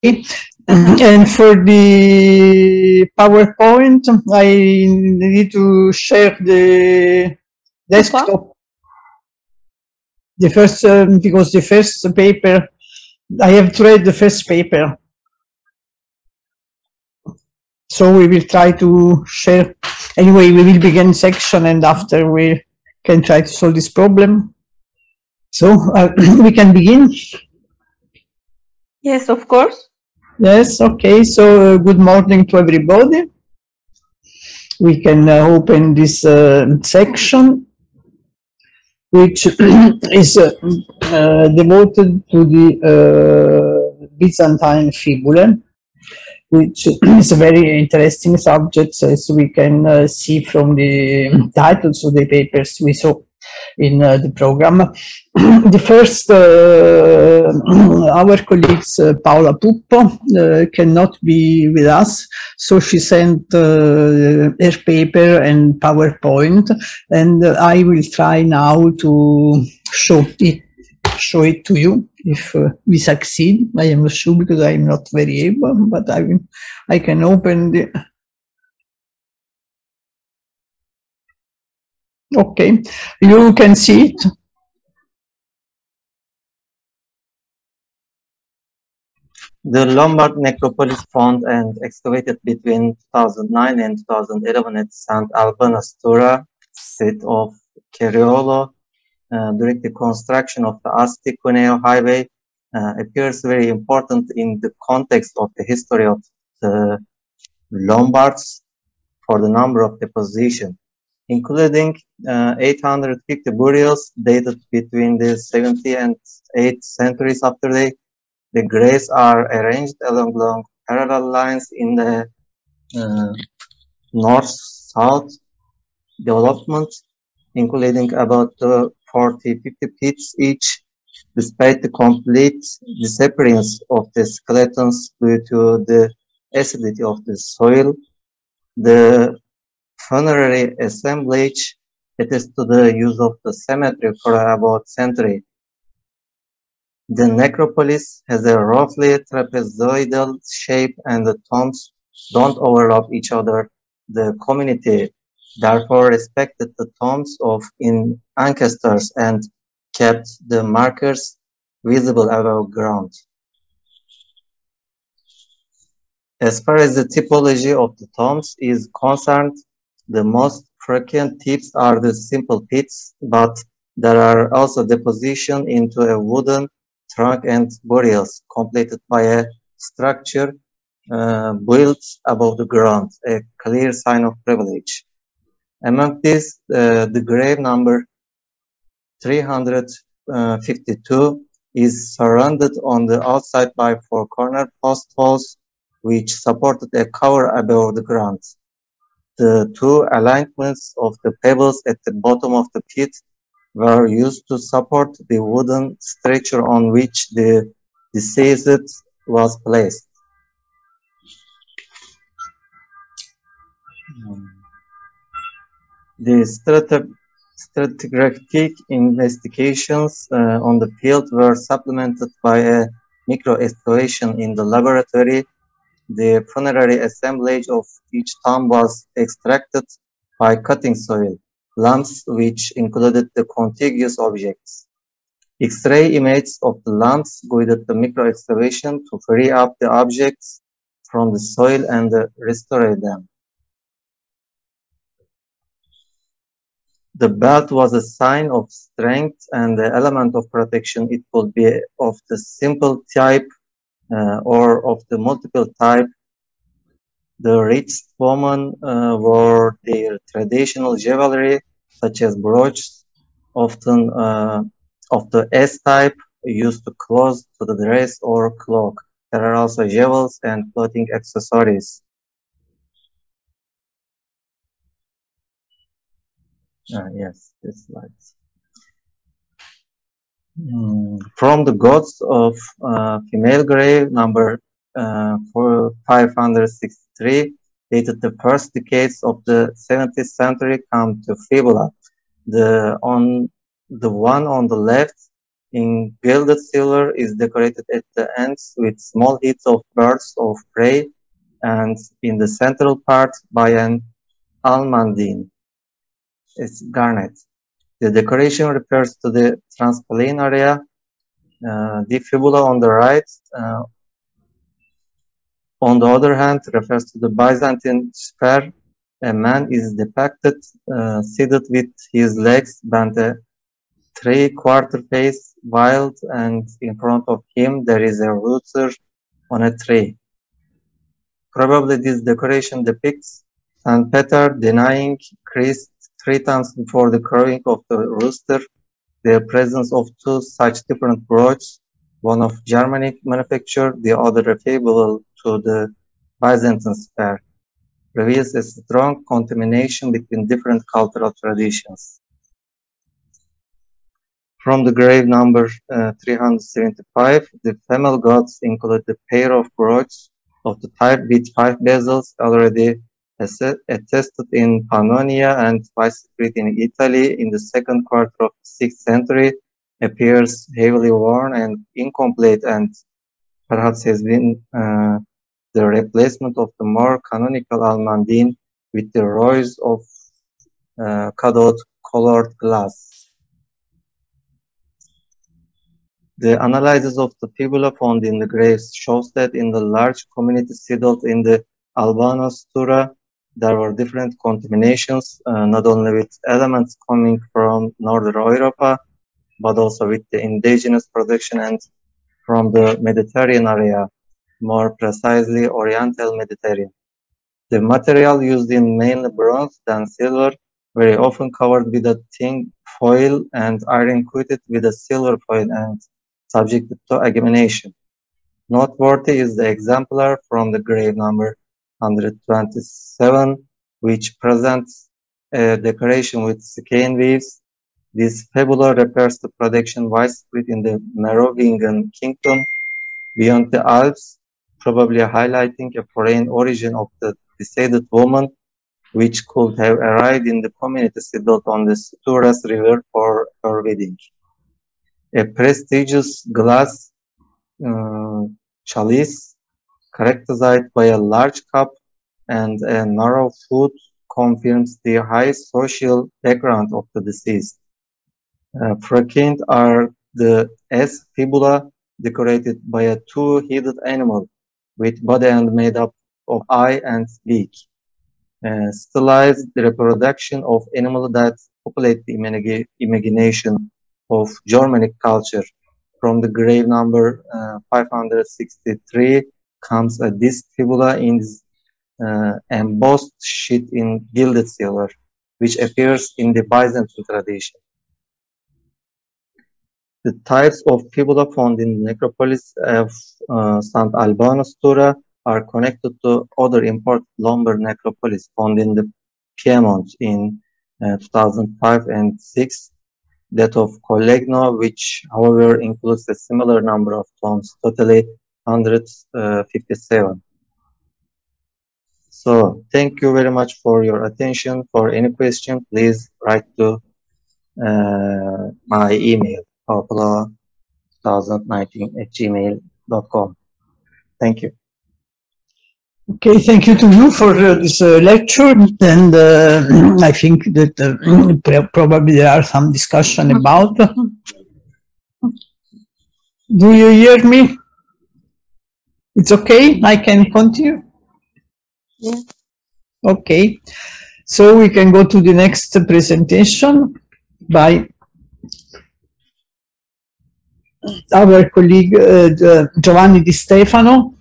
And for the PowerPoint, I need to share the desktop. The first, because the first paper, I have to read the first paper. So we will try to share. Anyway, we will begin section and after we can try to solve this problem. So we can begin. Yes, of course. Yes, okay. So good morning to everybody. We can open this section, which is devoted to the Byzantine fibulae, which is a very interesting subject, as we can see from the titles of the papers we saw in the program. The first, our colleagues Paola Puppo cannot be with us, so she sent her paper and PowerPoint, and I will try now to show it to you. If we succeed, I am not sure because I am not very able, but I can open the. Okay, you can see it. The Lombard necropolis found and excavated between 2009 and 2011 at St. Albana Stura, site of Ceriolo, during the construction of the Asti-Cuneo highway, appears very important in the context of the history of the Lombards for the number of depositions, including 850 burials dated between the 7th and 8th centuries after the graves are arranged along parallel lines in the north-south development, including about 40-50 pits each, despite the complete disappearance of the skeletons due to the acidity of the soil. The funerary assemblage attests to the use of the cemetery for about a century. The necropolis has a roughly trapezoidal shape and the tombs don't overlap each other. The community therefore respected the tombs in ancestors and kept the markers visible above ground. As far as the typology of the tombs is concerned, the most frequent types are the simple pits, but there are also depositions into a wooden trunk and burials completed by a structure built above the ground, a clear sign of privilege. Among these, the grave number 352 is surrounded on the outside by 4 corner post holes, which supported a cover above the ground. The 2 alignments of the pebbles at the bottom of the pit were used to support the wooden structure on which the deceased was placed. The stratigraphic investigations on the field were supplemented by a micro-excavation in the laboratory. The funerary assemblage of each tomb was extracted by cutting soil lumps, which included the contiguous objects. X-ray images of the lumps guided the micro-excavation to free up the objects from the soil and restore them. The belt was a sign of strength and the element of protection. It could be of the simple type or of the multiple type. The rich women wore their traditional jewelry, such as brooches, often of the S-type, used to close to the dress or cloak. There are also jewels and clothing accessories. Yes, this slide. From the gods of female grave, number 563, dated the first decades of the 17th century, come to fibula. The one on the left in gilded silver is decorated at the ends with small hits of birds of prey, and in the central part by an almandine. It's garnet. The decoration refers to the transpalane area. The fibula on the right, on the other hand, refers to the Byzantine sphere. A man is depicted seated with his legs bent a 3/4 face wild, and in front of him there is a rooster on a tree. Probably this decoration depicts St. Peter denying Christ 3 times before the crowing of the rooster. The presence of two such different brooches, one of Germanic manufacture, the other referable to the Byzantine sphere, reveals a strong contamination between different cultural traditions. From the grave number 375, the female gods include a pair of brooches of the type with 5 bezels, already attested in Pannonia and widespread in Italy in the second quarter of the 6th century, appears heavily worn and incomplete, and perhaps has been the replacement of the more canonical almandine with the rows of cathode-colored glass. The analysis of the fibula found in the graves shows that in the large community settled in the Albanos Tura, there were different contaminations, not only with elements coming from Northern Europa, but also with the indigenous production and from the Mediterranean area, more precisely Oriental Mediterranean. The material used in mainly bronze than silver, very often covered with a thin foil and iron coated with a silver foil and subjected to examination. Noteworthy is the exemplar from the grave number 127, which presents a decoration with skein weaves. This fibula refers to production widespread in the Merovingian kingdom beyond the Alps, probably highlighting a foreign origin of the deceased woman, which could have arrived in the community settled on the Souras River for her wedding. A prestigious glass chalice, characterized by a large cup and a narrow foot, confirms the high social background of the deceased. Frequent are the S fibula, decorated by a two-headed animal with body and made up of eye and beak. Stylized reproduction of animals that populate the imagination of Germanic culture. From the grave number 563 comes a disc fibula in embossed sheet in gilded silver, which appears in the Byzantine tradition. The types of fibula found in the necropolis of St. Albanos Tura are connected to other important lumber necropolis found in the Piedmont in 2005 and 6, that of Collegno, which however includes a similar number of tombs, totally 157. So thank you very much for your attention. For any question, please write to my email, popula2019@gmail.com. Thank you. Okay, thank you to you for this lecture, and I think that probably there are some discussion about. Do you hear me? It's okay? I can continue? Yeah. Okay, so we can go to the next presentation by our colleague Giovanni Di Stefano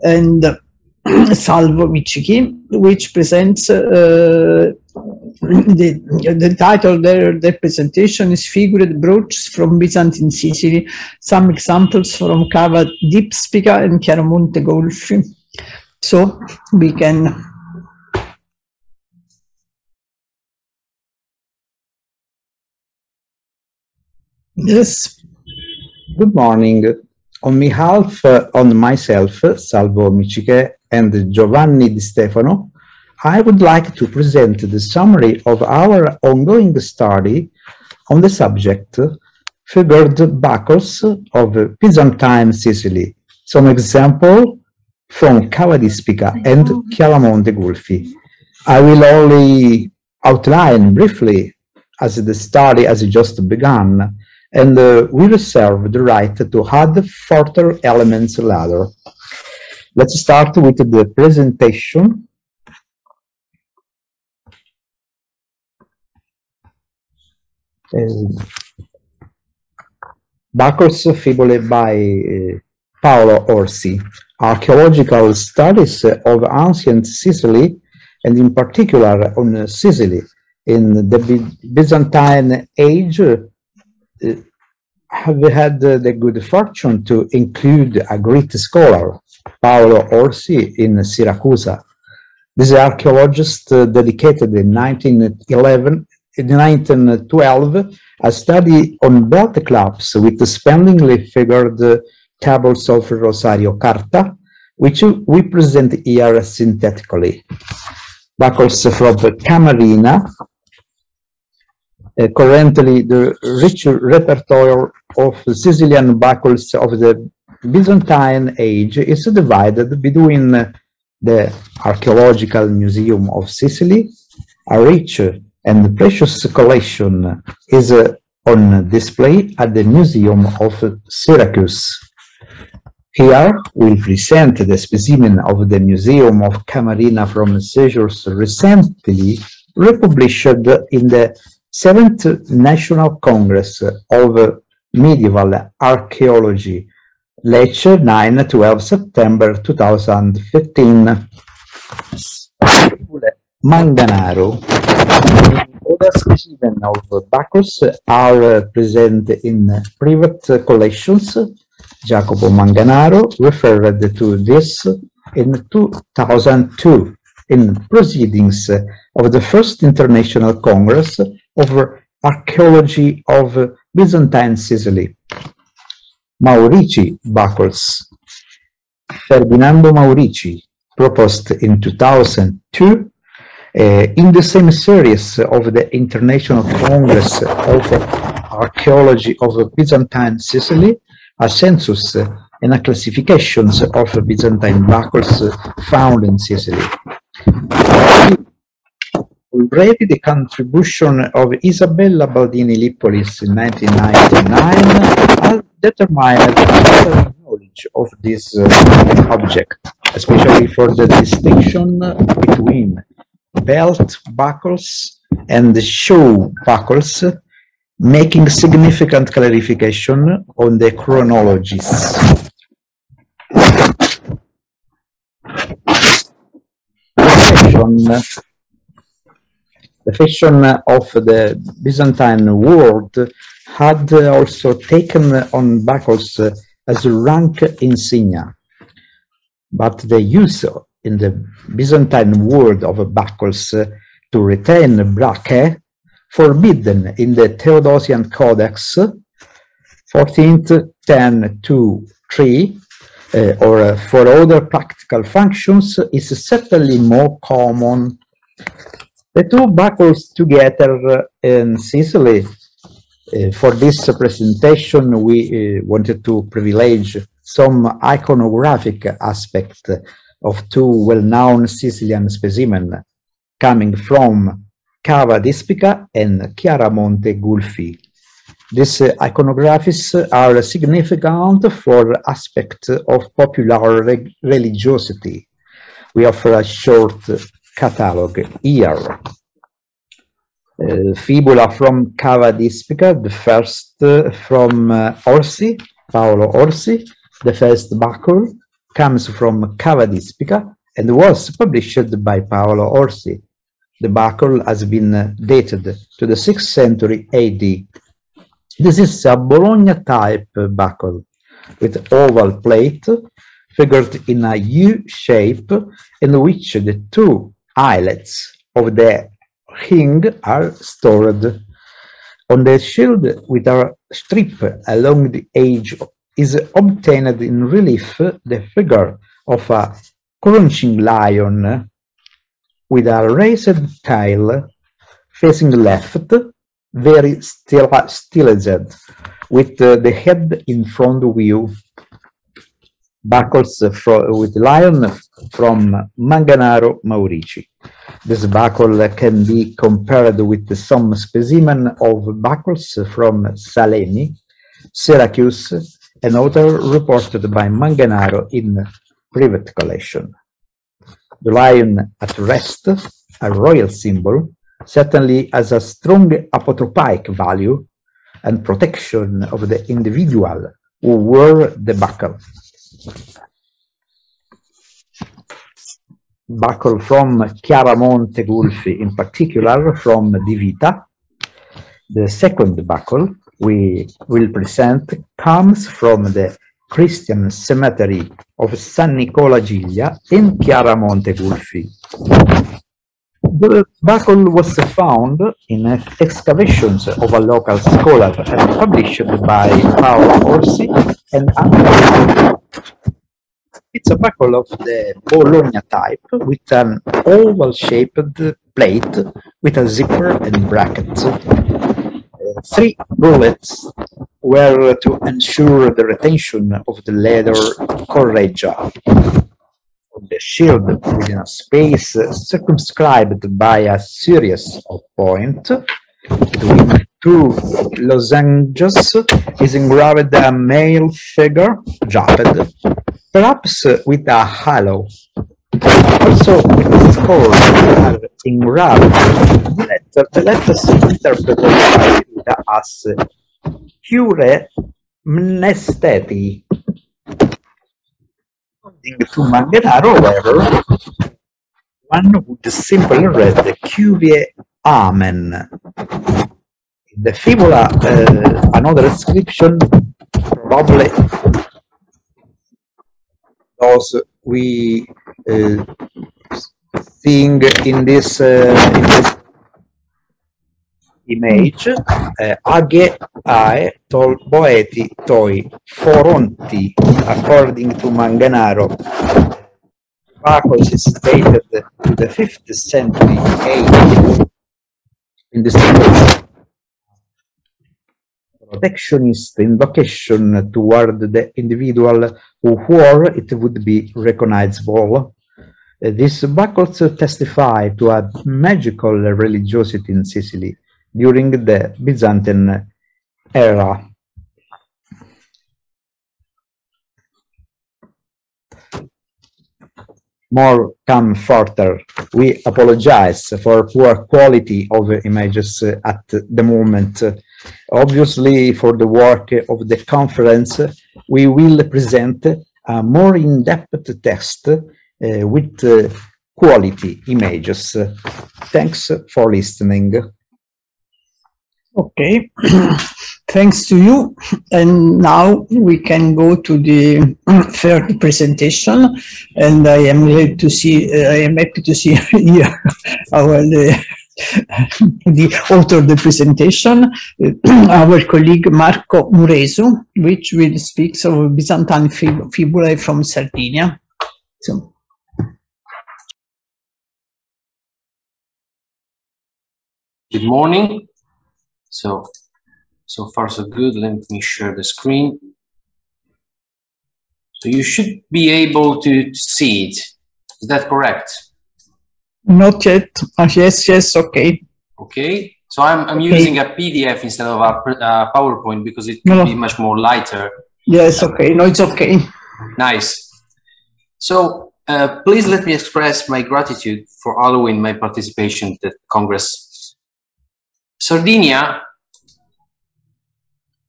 and Salvo Miccichi, which presents the title of their presentation is Figured Brooches from Byzantine Sicily, some examples from Cava Dipspica and Chiaramonte Golfi. So we can yes. Good morning. On behalf on myself, Salvo Micciche, and Giovanni Di Stefano, I would like to present the summary of our ongoing study on the subject figured buckles of Byzantine Sicily. Some example from Cava di Spica and Chiaramonte Gulfi. I will only outline briefly as the study has just begun, and we reserve the right to add further elements later. Let's start with the presentation. Buckles Fibulae by Paolo Orsi. Archaeological studies of ancient Sicily, and in particular on Sicily in the Byzantine age, have had the good fortune to include a Greek scholar, Paolo Orsi, in Syracuse. This archaeologist dedicated in 1912 a study on belt clasps with spellingly figured tables of Rosario Carta, which we present here synthetically. Buckles from Camarina. Currently, the rich repertoire of Sicilian buckles of the Byzantine age is divided between the Archaeological Museum of Sicily, a rich and precious collection is on display at the Museum of Syracuse. Here we present the specimen of the Museum of Camarina from seizures recently republished in the 7th National Congress of Medieval Archaeology, Lecture 9-12 September 2015. Manganaro. Other specimens of buckles are present in private collections. Jacopo Manganaro referred to this in 2002 in proceedings of the First International Congress of Archaeology of Byzantine Sicily. Maurici buckles. Ferdinando Maurici proposed in 2002 in the same series of the International Congress of Archaeology of Byzantine Sicily a census and a classifications of Byzantine buckles found in Sicily. Already the contribution of Isabella Baldini Lippolis in 1999 has determined better knowledge of this object, especially for the distinction between belt buckles and shoe buckles, making significant clarification on the chronologies. The fashion of the Byzantine world had also taken on buckles as a rank insignia, but the use in the Byzantine world of buckles to retain brachae forbidden in the Theodosian Codex 1410-2-3 or for other practical functions is certainly more common. The two buckles together in Sicily, for this presentation we wanted to privilege some iconographic aspect of two well-known Sicilian specimens coming from Cava di Spica and Chiaramonte Gulfi. These iconographies are significant for aspects of popular religiosity. We offer a short catalog here. Fibula from Cava di Spica, the first from Orsi, Paolo Orsi. The first buckle comes from Cava di Spica and was published by Paolo Orsi. The buckle has been dated to the 6th century AD. This is a Bologna type buckle with oval plate figured in a U shape in which the two eyelets of the ring are stored. On the shield with a strip along the edge is obtained in relief the figure of a crunching lion with a raised tail facing left, very stylized, with the head in front view. Buckles with lion from Manganaro Maurici. This buckle can be compared with some specimen of buckles from Salemi, Syracuse, and other reported by Manganaro in private collection. The lion at rest, a royal symbol, certainly has a strong apotropic value and protection of the individual who wore the buckle. Buckle from Chiaramonte Gulfi, in particular from Di Vita. The second buckle we will present comes from the Christian cemetery of San Nicola Giglia in Chiaramonte Gulfi. The buckle was found in excavations of a local scholar and published by Paolo Orsi and others. It's a buckle of the Bologna type with an oval-shaped plate with a zipper and brackets. 3 bullets were to ensure the retention of the leather correggia. The shield within a space circumscribed by a series of points between 2 lozenges is engraved a male figure, Japed, perhaps with a halo. Also, with the scores are engraved the letters interpreted as Cure Mnesteti. According to Manganaro, however, one would simply read Cuvie Amen. In the fibula, another inscription, probably those we seeing in this image, Age Ae Tol Boeti Toi Foronti, according to Manganaro. Buckles is dated to the 5th century AD. In this protectionist invocation toward the individual who wore it would be recognizable. These buckles testify to a magical religiosity in Sicily during the Byzantine era. More come further. We apologize for poor quality of images at the moment. Obviously, for the work of the conference, we will present a more in-depth text with quality images. Thanks for listening. Okay, thanks to you. And now we can go to the third presentation. And I am glad to see, I am happy to see here the author of the presentation, our colleague Marco Muresu, which will speak of Byzantine fibulae from Sardinia. So. Good morning. So far so good. Let me share the screen. So you should be able to see it. Is that correct? Not yet. Yes, okay. Okay. So I'm using a PDF instead of a PowerPoint because it could be much more lighter. Yes, okay. No, it's okay. Nice. So please let me express my gratitude for allowing my participation at the Congress. Sardinia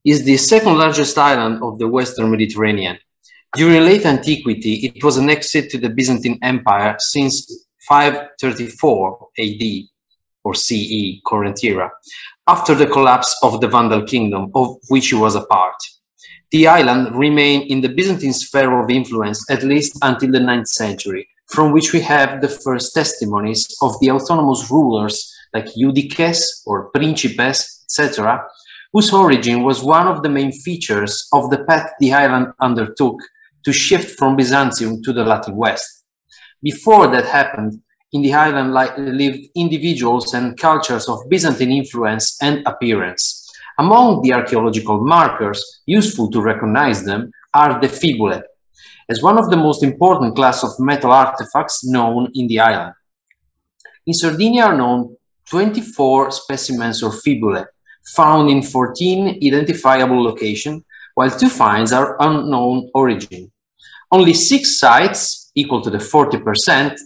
is the second largest island of the Western Mediterranean. During late antiquity, it was annexed to the Byzantine Empire since 534 AD or CE, current era, after the collapse of the Vandal kingdom, of which it was a part. The island remained in the Byzantine sphere of influence at least until the 9th century, from which we have the first testimonies of the autonomous rulers like Judices or Principes, etc., whose origin was one of the main features of the path the island undertook to shift from Byzantium to the Latin West. Before that happened, in the island lived individuals and cultures of Byzantine influence and appearance. Among the archaeological markers useful to recognize them are the fibulae, as one of the most important class of metal artifacts known in the island. In Sardinia are known 24 specimens of fibulae, found in 14 identifiable locations, while 2 finds are unknown origin. Only 6 sites, equal to the 40%,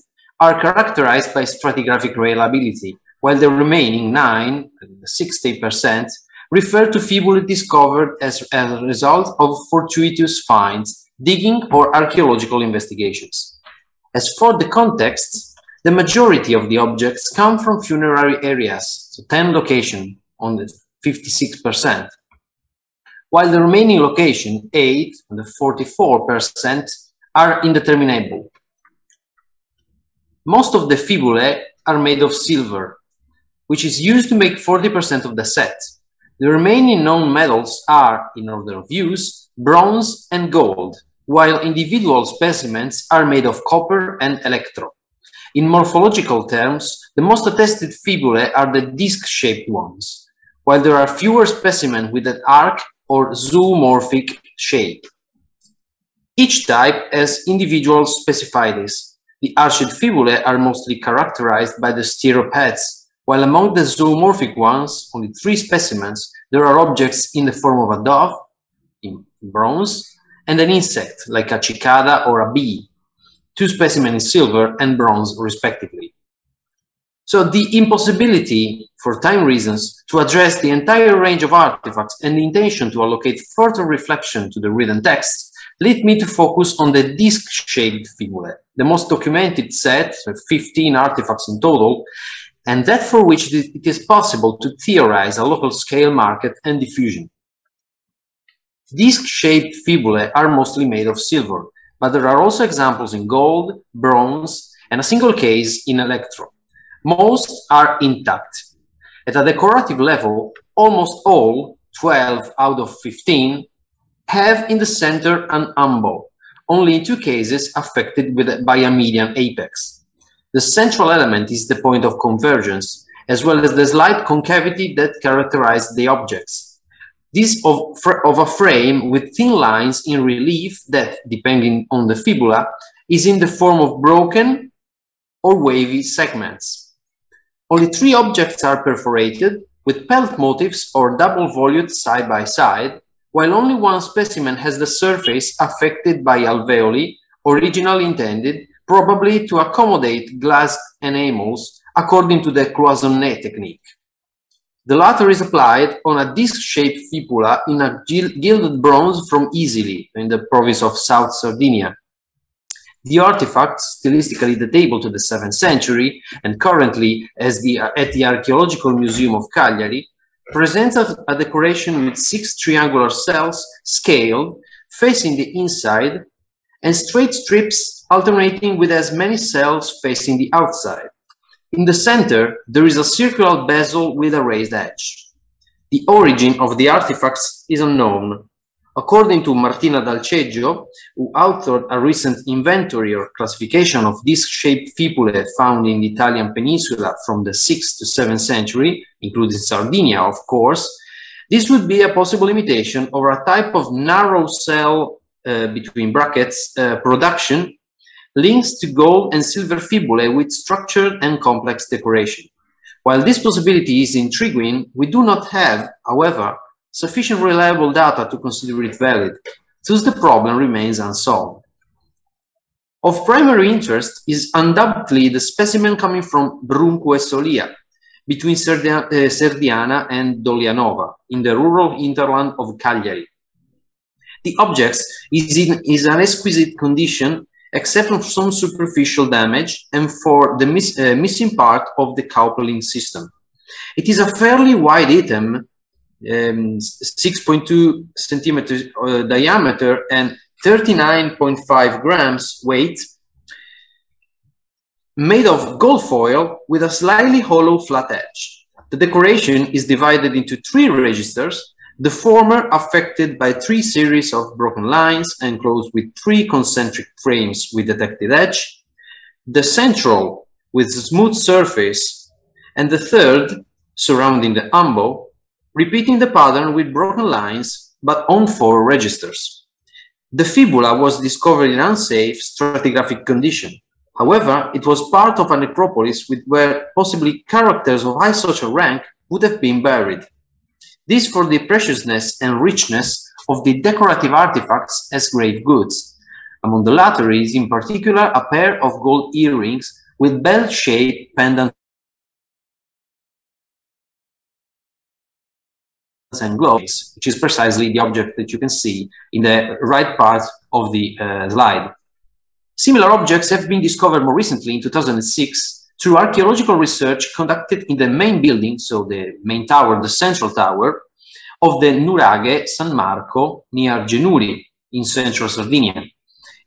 are characterized by stratigraphic reliability, while the remaining 9, 60%, refer to fibulae discovered as a result of fortuitous finds, digging, or archaeological investigations. As for the context, the majority of the objects come from funerary areas, so 10 locations on the 56%, while the remaining location, 8 on the 44%, are indeterminable. Most of the fibulae are made of silver, which is used to make 40% of the set. The remaining known metals are, in order of use, bronze and gold, while individual specimens are made of copper and electro. In morphological terms, the most attested fibulae are the disc-shaped ones, while there are fewer specimens with an arc or zoomorphic shape. Each type has individual specificities. The arched fibulae are mostly characterized by the steropads, while among the zoomorphic ones, only 3 specimens, there are objects in the form of a dove, in bronze, and an insect, like a cicada or a bee, 2 specimens in silver and bronze, respectively. So the impossibility, for time reasons, to address the entire range of artifacts and the intention to allocate further reflection to the written text lead me to focus on the disc-shaped fibulae, the most documented set, 15 artifacts in total, and that for which it is possible to theorize a local scale market and diffusion. Disc-shaped fibulae are mostly made of silver, but there are also examples in gold, bronze, and a single case in electro. Most are intact. At a decorative level, almost all, 12 out of 15, have in the center an umbo, only in 2 cases affected by a median apex. The central element is the point of convergence, as well as the slight concavity that characterizes the objects. This of a frame with thin lines in relief that, depending on the fibula, is in the form of broken or wavy segments. Only 3 objects are perforated, with pelt motifs or double volutes side by side, while only 1 specimen has the surface affected by alveoli, originally intended probably to accommodate glass enamels according to the cloisonné technique. The latter is applied on a disc-shaped fibula in a gilded bronze from Isili, in the province of South Sardinia. The artifact, stylistically datable to the 7th century and currently at the Archaeological Museum of Cagliari, presents a decoration with 6 triangular cells scaled, facing the inside, and straight strips alternating with as many cells facing the outside. In the center, there is a circular bezel with a raised edge. The origin of the artifacts is unknown. According to Martina Dalceggio, who authored a recent inventory or classification of disc-shaped fibulae found in the Italian peninsula from the 6th to 7th century, including Sardinia, of course, this would be a possible imitation of a type of narrow cell, between brackets, production, links to gold and silver fibulae with structured and complex decoration. While this possibility is intriguing, we do not have, however, sufficient reliable data to consider it valid, thus the problem remains unsolved. Of primary interest is undoubtedly the specimen coming from Brunco e Solia, between Serdiana and Dolianova, in the rural hinterland of Cagliari. The object is in an exquisite condition, except for some superficial damage and for the missing part of the cowling system. It is a fairly wide item, 6.2 centimeters diameter and 39.5 grams weight, made of gold foil with a slightly hollow flat edge. The decoration is divided into 3 registers, the former affected by 3 series of broken lines enclosed with 3 concentric frames with detected edge, the central with smooth surface, and the third, surrounding the umbo, repeating the pattern with broken lines, but on 4 registers. The fibula was discovered in unsafe stratigraphic condition. However, it was part of a necropolis where possibly characters of high social rank would have been buried. This for the preciousness and richness of the decorative artifacts as grave goods. Among the latter is in particular a pair of gold earrings with bell-shaped pendants and globes, which is precisely the object that you can see in the right part of the slide. Similar objects have been discovered more recently in 2006 through archaeological research conducted in the main building, so the main tower, the central tower, of the Nuraghe San Marco near Genuri in central Sardinia.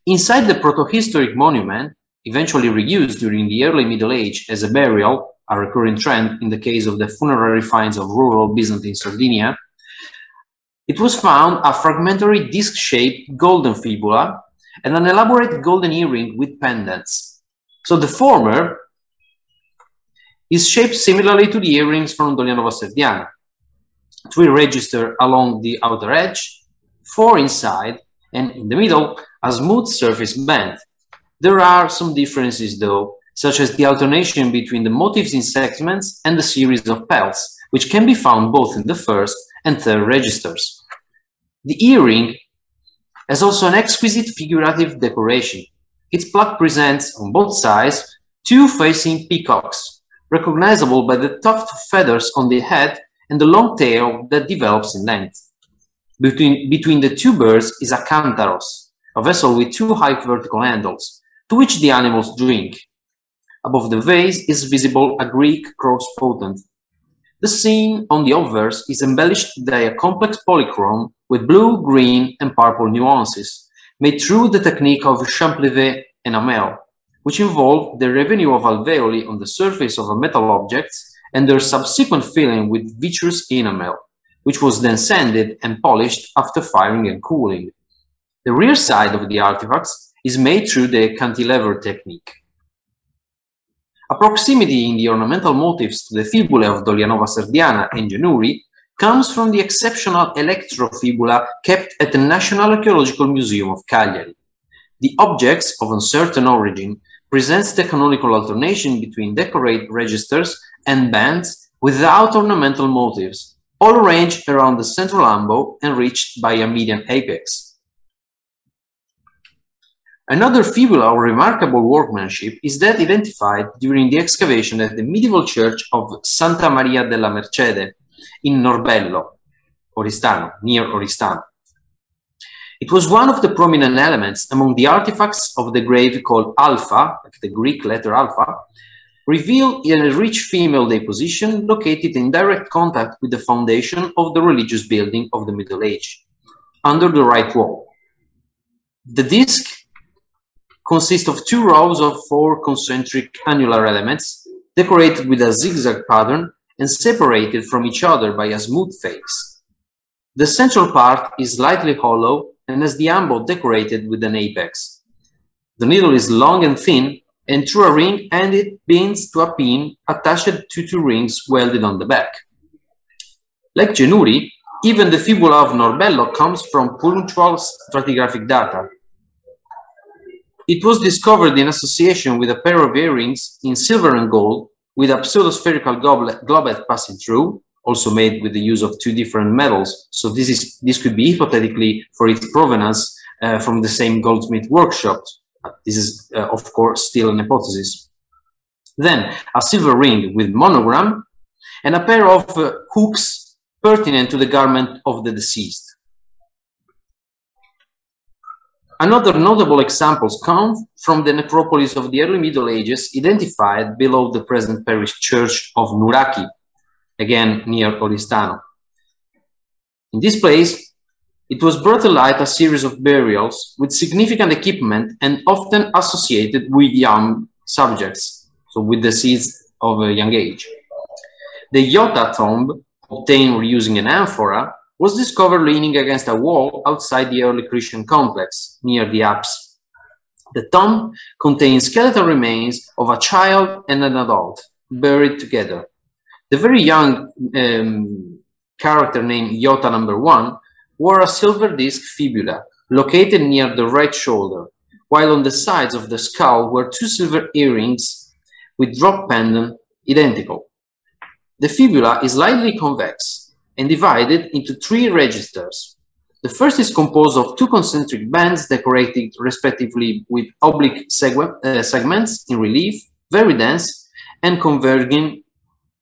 Inside the protohistoric monument, eventually reused during the early Middle Age as a burial, a recurring trend in the case of the funerary finds of rural Byzantine Sardinia, it was found a fragmentary disc-shaped golden fibula and an elaborate golden earring with pendants. So the former is shaped similarly to the earrings from Dolianova Serdiana. 3 register along the outer edge, 4 inside, and in the middle, a smooth surface band. There are some differences though, such as the alternation between the motifs in segments and the series of pelts, which can be found both in the 1st and 3rd registers. The earring has also an exquisite figurative decoration. Its plaque presents, on both sides, 2 facing peacocks, recognizable by the tuft of feathers on the head and the long tail that develops in length. Between the 2 birds is a cantharos, a vessel with 2 high vertical handles, to which the animals drink. Above the vase is visible a Greek cross potent. The scene on the obverse is embellished by a complex polychrome with blue, green, and purple nuances, made through the technique of Champlevé enamel, which involved the revenue of alveoli on the surface of a metal object and their subsequent filling with vitreous enamel, which was then sanded and polished after firing and cooling. The rear side of the artifacts is made through the cantilever technique. A proximity in the ornamental motifs to the fibulae of Dolianova Serdiana and Genuri comes from the exceptional electrofibula kept at the National Archaeological Museum of Cagliari. The objects of uncertain origin presents the canonical alternation between decorated registers and bands without ornamental motifs, all arranged around the central ambo and reached by a median apex. Another fibula of remarkable workmanship is that identified during the excavation at the medieval church of Santa Maria della Mercede in Norbello, Oristano, near Oristano. It was one of the prominent elements among the artifacts of the grave called Alpha, like the Greek letter Alpha, revealed in a rich female deposition located in direct contact with the foundation of the religious building of the Middle Age, under the right wall. The disc consists of 2 rows of 4 concentric annular elements decorated with a zigzag pattern and separated from each other by a smooth face. The central part is slightly hollow and has the ambo decorated with an apex. The needle is long and thin, and through a ring ended binds to a pin attached to 2 rings welded on the back. Like Genuri, even the fibula of Norbello comes from punctual stratigraphic data. It was discovered in association with a pair of earrings in silver and gold, with a pseudospherical globet passing through, also made with the use of 2 different metals. So this could be hypothetically for its provenance from the same goldsmith workshop. This is, of course, still an hypothesis. Then a silver ring with monogram and a pair of hooks pertinent to the garment of the deceased. Another notable examples come from the necropolis of the early Middle Ages identified below the present parish church of Nuraki, again near Oristano. In this place, it was brought to light a series of burials with significant equipment and often associated with young subjects, so with deceased of a young age. The Iota tomb, obtained reusing an amphora, was discovered leaning against a wall outside the early Christian complex, near the apse. The tomb contains skeletal remains of a child and an adult, buried together. The very young character named Iota number 1, wore a silver disc fibula located near the right shoulder, while on the sides of the skull were 2 silver earrings with drop pendant identical. The fibula is slightly convex and divided into 3 registers. The first is composed of 2 concentric bands decorated respectively with oblique segments in relief, very dense and converging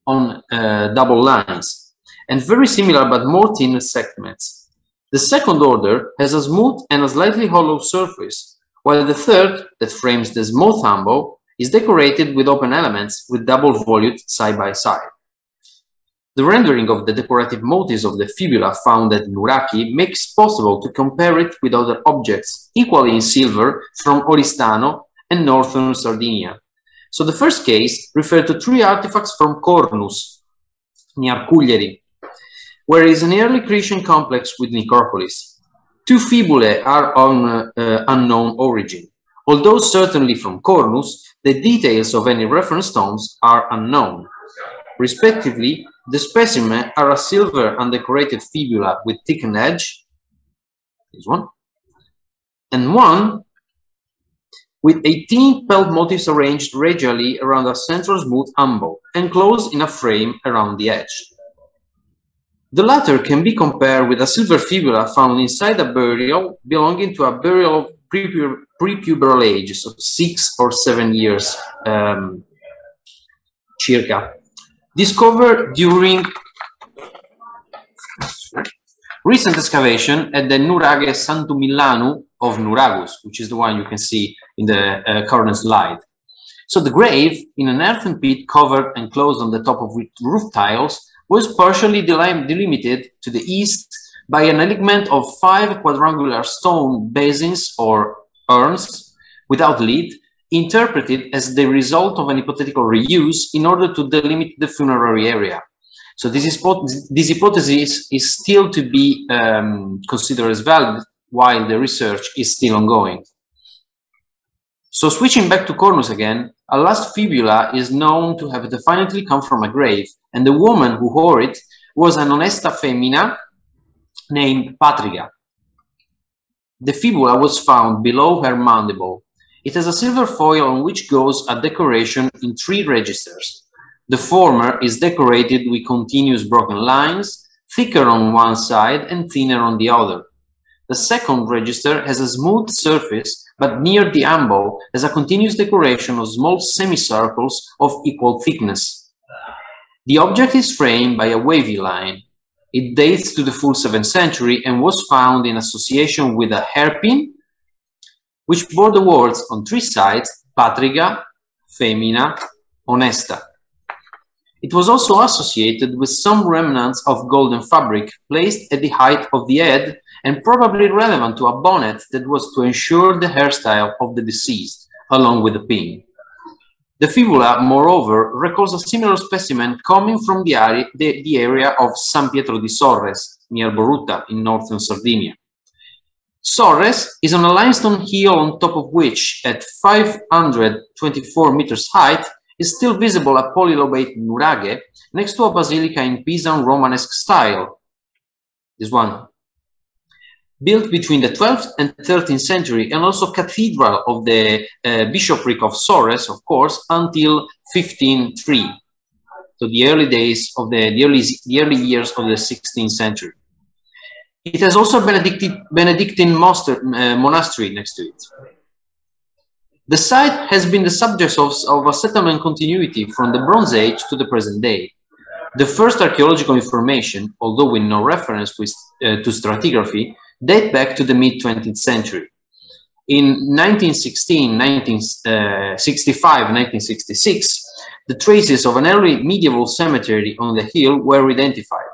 on double lines, and very similar but more thin segments. The second order has a smooth and a slightly hollow surface, while the third, that frames the small thumbo, is decorated with open elements with double volute side by side. The rendering of the decorative motifs of the fibula found at Nuraghe makes possible to compare it with other objects equally in silver from Oristano and northern Sardinia. So the first case referred to 3 artifacts from Cornus, near Cuglieri, where is an early Cretan complex with necropolis. 2 fibulae are on unknown origin. Although certainly from Cornus, the details of any reference stones are unknown. Respectively, the specimen are a silver undecorated fibula with thickened edge, this one, and one with 18 pelt motifs arranged radially around a central smooth ambo, enclosed in a frame around the edge. The latter can be compared with a silver fibula found inside a burial belonging to a burial of pre-puberal age, so 6 or 7 years, circa. Discovered during recent excavation at the Nuraghe Santumillanu of Nuragus, which is the one you can see in the current slide. So the grave, in an earthen pit covered and closed on the top of with roof tiles, was partially delimited to the east by an alignment of 5 quadrangular stone basins or urns without lid, interpreted as the result of an hypothetical reuse in order to delimit the funerary area. So this hypothesis is still to be considered as valid while the research is still ongoing. So switching back to Cornus again, a last fibula is known to have definitely come from a grave, and the woman who wore it was an onesta femmina named Patriga. The fibula was found below her mandible. It has a silver foil on which goes a decoration in 3 registers. The former is decorated with continuous broken lines, thicker on one side and thinner on the other. The second register has a smooth surface, but near the ambo has a continuous decoration of small semicircles of equal thickness. The object is framed by a wavy line. It dates to the full 7th century and was found in association with a hairpin, which bore the words on 3 sides, Patriga, Femina, Onesta. It was also associated with some remnants of golden fabric placed at the height of the head and probably relevant to a bonnet that was to ensure the hairstyle of the deceased, along with the pin. The fibula, moreover, recalls a similar specimen coming from the area of San Pietro di Sorres, near Borutta, in northern Sardinia. Sorres is on a limestone hill on top of which, at 524 meters height, is still visible a polylobate Nuraghe next to a basilica in Pisan Romanesque style. This one. Built between the 12th and 13th century, and also cathedral of the bishopric of Sorres, of course, until 1503. So the early days of the early years of the 16th century. It has also a Benedictine monastery next to it. The site has been the subject of a settlement continuity from the Bronze Age to the present day. The first archaeological information, although with no reference to stratigraphy, date back to the mid-20th century. In 1916, 1965, 1966, the traces of an early medieval cemetery on the hill were identified.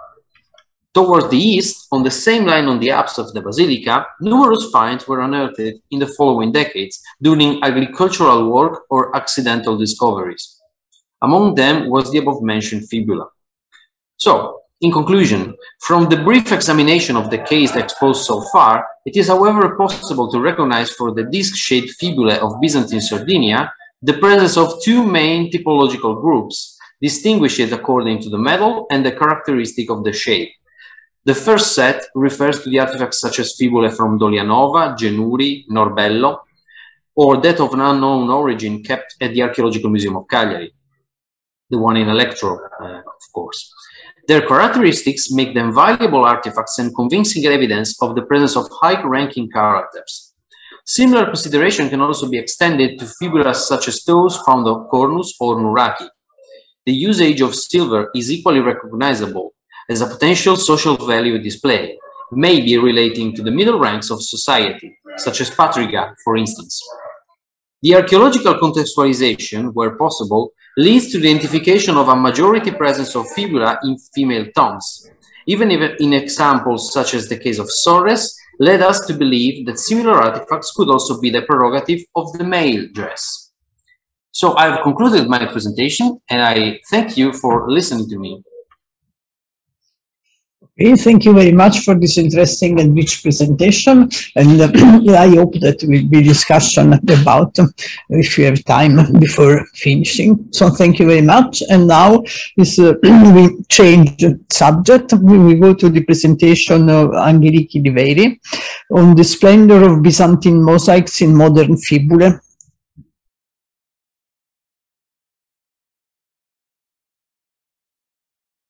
Towards the east, on the same line on the apse of the basilica, numerous finds were unearthed in the following decades during agricultural work or accidental discoveries. Among them was the above-mentioned fibula. So, in conclusion, from the brief examination of the case exposed so far, it is however possible to recognize for the disc-shaped fibula of Byzantine Sardinia the presence of 2 main typological groups, distinguished according to the metal and the characteristic of the shape. The first set refers to the artifacts such as fibulae from Dolianova, Genuri, Norbello, or that of an unknown origin kept at the Archaeological Museum of Cagliari, the one in Electro, of course. Their characteristics make them valuable artifacts and convincing evidence of the presence of high-ranking characters. Similar consideration can also be extended to fibula such as those found on Cornus or Nuraki. The usage of silver is equally recognizable as a potential social value display, maybe relating to the middle ranks of society, such as patriga, for instance. The archaeological contextualization, where possible, leads to the identification of a majority presence of fibula in female tombs. Even if in examples such as the case of Sorres, led us to believe that similar artifacts could also be the prerogative of the male dress. So I've concluded my presentation, and I thank you for listening to me. Okay, thank you very much for this interesting and rich presentation, and I hope that there will be discussion about if you have time before finishing. So thank you very much. And now we change subject. We will go to the presentation of Angeliki Liveri on the splendor of Byzantine mosaics in modern fibulae.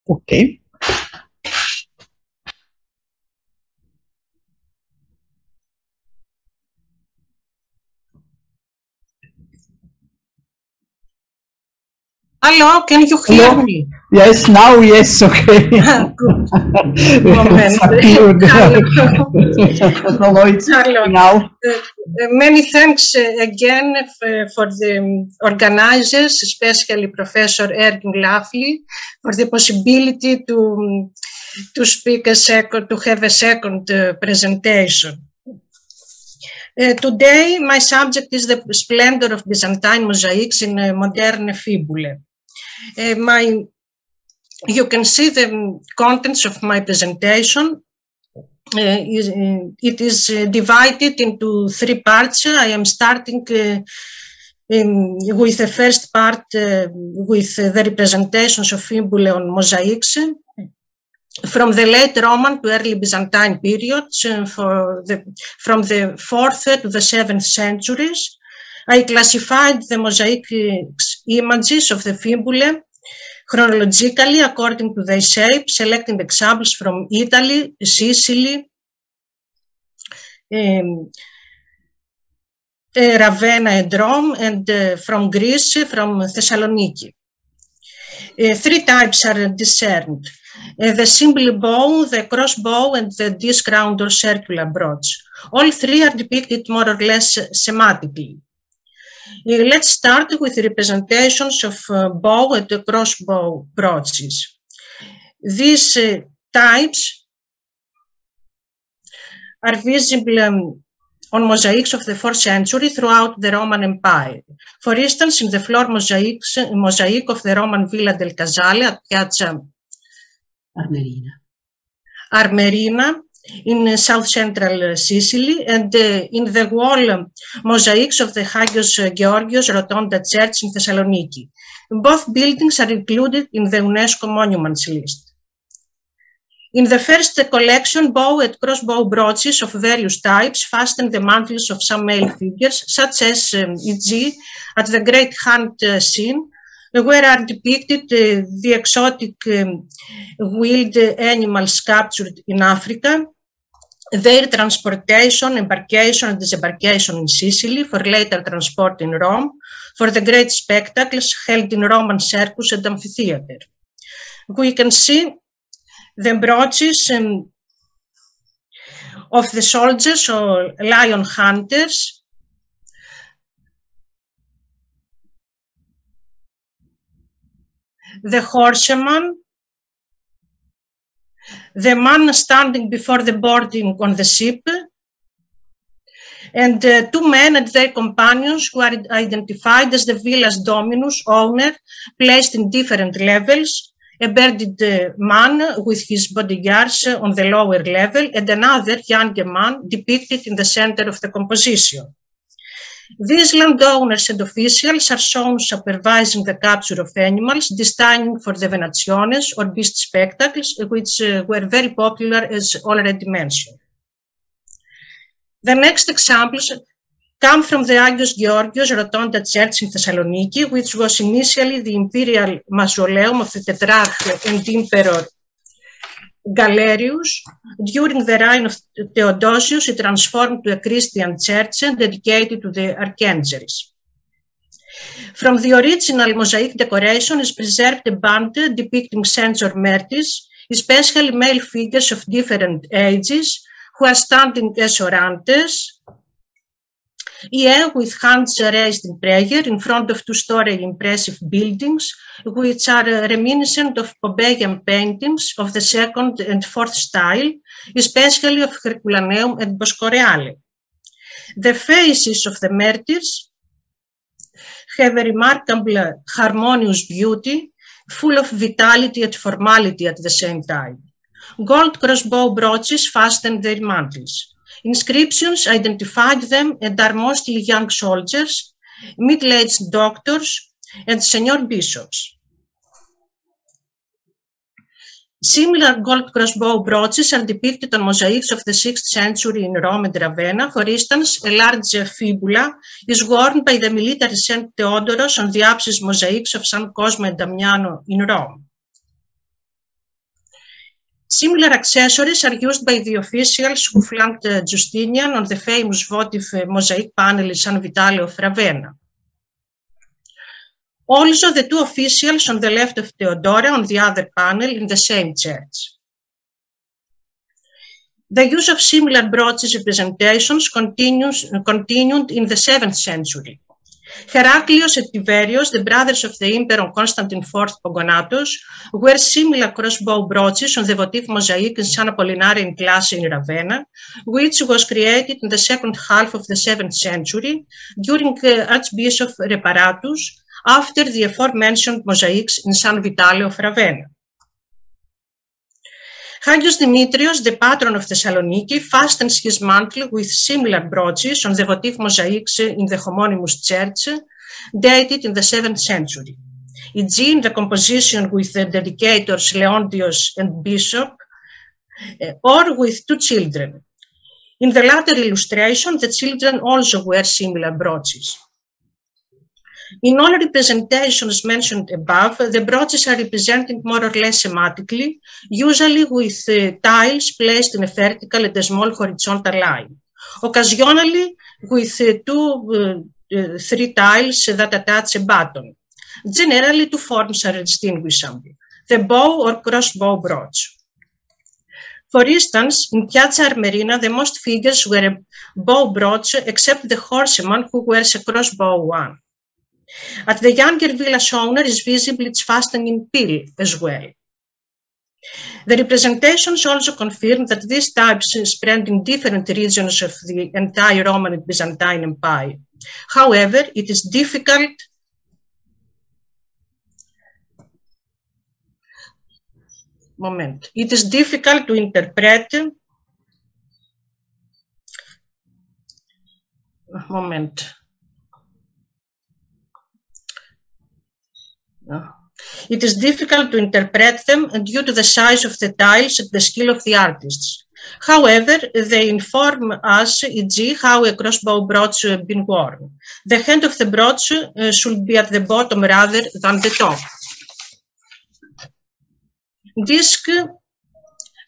Okay. Hello, can you hear me? Yes, now yes, okay. Good. No, it's now. Many thanks again for the organizers, especially Professor Ergin Lafley, for the possibility to speak to have a second presentation. Today, my subject is the splendor of Byzantine mosaics in modern fibulae. You can see the contents of my presentation. It is divided into 3 parts. I am starting with the first part with the representations of fibulae on mosaics from the late Roman to early Byzantine periods, from the 4th to the 7th centuries. I classified the mosaic images of the fibulae chronologically according to their shape, selecting examples from Italy, Sicily, Ravenna and Rome, and from Greece, from Thessaloniki. 3 types are discerned: the simple bow, the crossbow, and the disc-round or circular brooch. All 3 are depicted more or less schematically. Let's start with representations of bow and crossbow brooches. These types are visible on mosaics of the 4th century throughout the Roman Empire. For instance, in the floor mosaic of the Roman Villa del Casale at Piazza Armerina in south-central Sicily, and in the wall mosaics of the Hagios Georgios Rotonda Church in Thessaloniki. Both buildings are included in the UNESCO Monuments list. In the first collection, bow and crossbow brooches of various types fasten the mantles of some male figures, such as, e.g., at the Great Hunt scene, where are depicted the exotic wild animals captured in Africa, their transportation, embarkation, and disembarkation in Sicily for later transport in Rome, for the great spectacles held in Roman circus and amphitheater. We can see the brooches of the soldiers or lion hunters, the horseman, the man standing before the boarding on the ship, and 2 men and their companions who are identified as the villa's dominus, owner, placed in different levels, a bearded man with his bodyguards on the lower level, and another younger man depicted in the center of the composition. These landowners and officials are shown supervising the capture of animals, designing for the venationes or beast spectacles, which were very popular, as already mentioned. The next examples come from the Agios Georgios Rotonda Church in Thessaloniki, which was initially the imperial mausoleum of the Tetrarch and Emperor Galerius. During the reign of Theodosius, it transformed to a Christian church dedicated to the archangels. From the original mosaic decoration is preserved a band depicting saints or martyrs, especially male figures of different ages, who are standing as orantes, with hands raised in prayer in front of two-story impressive buildings, which are reminiscent of Pompeian paintings of the 2nd and 4th style, especially of Herculaneum and Boscoreale. The faces of the martyrs have a remarkable harmonious beauty, full of vitality and formality at the same time. Gold crossbow brooches fasten their mantles. Inscriptions identified them and are mostly young soldiers, middle-aged doctors, and senior bishops. Similar gold crossbow brooches are depicted on mosaics of the 6th century in Rome and Ravenna. For instance, a large fibula is worn by the military Saint Theodoros on the apsis mosaics of San Cosmo and Damiano in Rome. Similar accessories are used by the officials who flanked Justinian on the famous votive mosaic panel in San Vitale of Ravenna. Also, the two officials on the left of Theodora on the other panel in the same church. The use of similar brooches representations continued in the 7th century. Heraclius and Tiberius, the brothers of the Emperor Constantine IV Pogonatos, wear similar crossbow brooches on the votive mosaic in San Apollinare in Classe in Ravenna, which was created in the 2nd half of the 7th century during Archbishop Reparatus, after the aforementioned mosaics in San Vitale of Ravenna. Hagios Dimitrios, the patron of Thessaloniki, fastens his mantle with similar brooches on the votive mosaics in the homonymous church, dated in the 7th century, e.g. in the composition with the dedicators Leontios and Bishop, or with two children. In the latter illustration, the children also wear similar brooches. In all representations mentioned above, the brooches are represented more or less schematically, usually with tiles placed in a vertical and a small horizontal line, occasionally with 3 tiles that attach a button. Generally, 2 forms are distinguishable: the bow or crossbow brooch. For instance, in Piazza Armerina, the most figures wear a bow brooch, except the horseman, who wears a crossbow one. At the younger villa's owner is visible its fastening peel as well. The representations also confirm that these types spread in different regions of the entire Roman and Byzantine Empire. However, it is difficult to interpret It is difficult to interpret them due to the size of the tiles and the skill of the artists. However, they inform us, e.g., how a crossbow brooch has been worn. The hand of the brooch should be at the bottom rather than the top. Disc,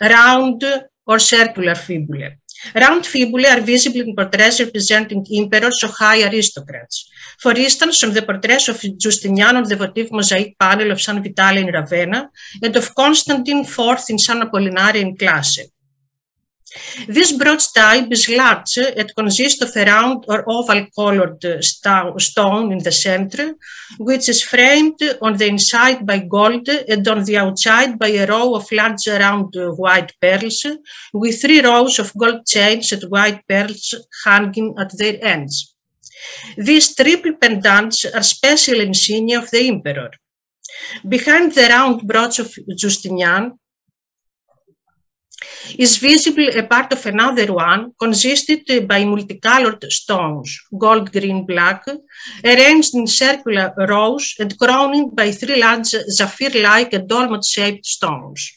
round or circular fibulae. Round fibulae are visible in portraits representing emperors or high aristocrats. For instance, on the portraits of Justinian on the votive mosaic panel of San Vitale in Ravenna and of Constantine IV in San Apollinare in Classe. This brooch type is large and consists of a round or oval-colored stone in the center, which is framed on the inside by gold and on the outside by a row of large round white pearls, with 3 rows of gold chains and white pearls hanging at their ends. These triple pendants are special insignia of the emperor. Behind the round brooch of Justinian is visible a part of another one consisted by multicolored stones, gold, green, black, arranged in circular rows and crowned by 3 large sapphire-like and almond-shaped stones.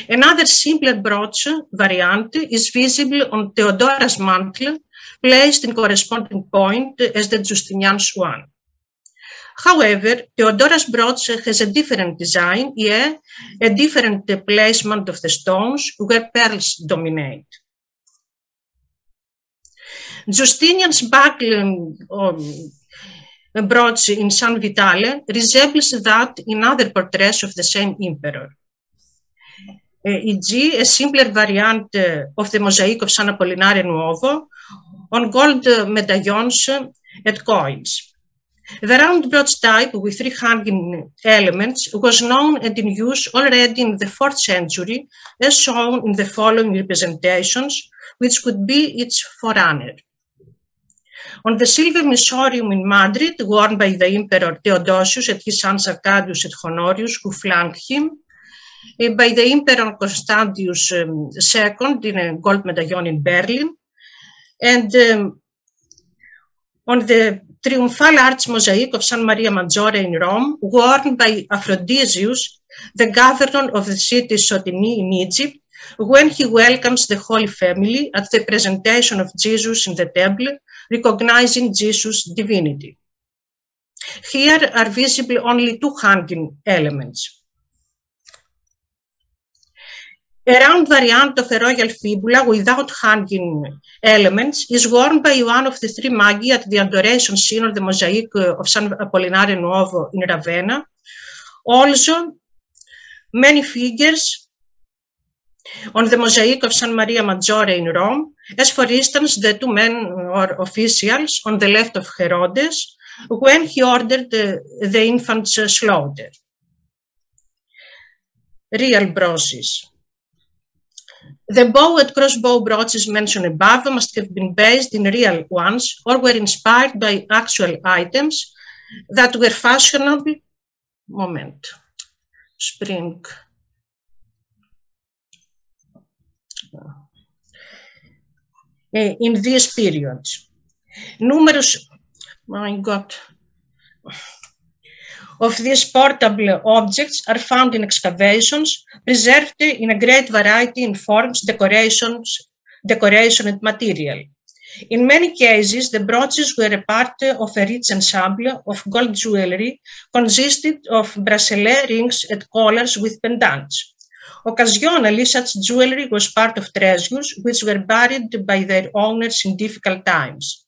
Another simpler brooch variant is visible on Theodora's mantle, placed in corresponding point as the Justinian's one. However, Theodora's brooch has a different design, a different placement of the stones where pearls dominate. Justinian's buckle brooch in San Vitale resembles that in other portraits of the same emperor. E.g., a simpler variant of the mosaic of San Apollinare Nuovo on gold medallions and coins. The round brooch type with 3 hanging elements was known and in use already in the 4th century, as shown in the following representations, which could be its forerunner. On the silver missorium in Madrid, worn by the Emperor Theodosius and his sons Arcadius and Honorius, who flanked him, by the Emperor Constantius II in a gold medallion in Berlin, and on the triumphal arch mosaic of San Maria Maggiore in Rome, worn by Aphrodisius, the governor of the city Sotini in Egypt, when he welcomes the Holy Family at the presentation of Jesus in the temple, recognizing Jesus' divinity. Here are visible only 2 hanging elements. A round variant of a royal fibula without hanging elements is worn by one of the 3 magi at the adoration scene of the mosaic of San Apollinare Nuovo in Ravenna. Also, many figures on the mosaic of San Maria Maggiore in Rome, as for instance the 2 men or officials on the left of Herodes when he ordered the infant's slaughter. Real brooches. The bow and crossbow brooches mentioned above must have been based in real ones or were inspired by actual items that were fashionable. In these periods. Numerous, of these portable objects are found in excavations, preserved in a great variety in forms, decoration and material. In many cases, the brooches were a part of a rich ensemble of gold jewelry, consisted of bracelet, rings, and collars with pendants. Occasionally, such jewelry was part of treasures, which were buried by their owners in difficult times.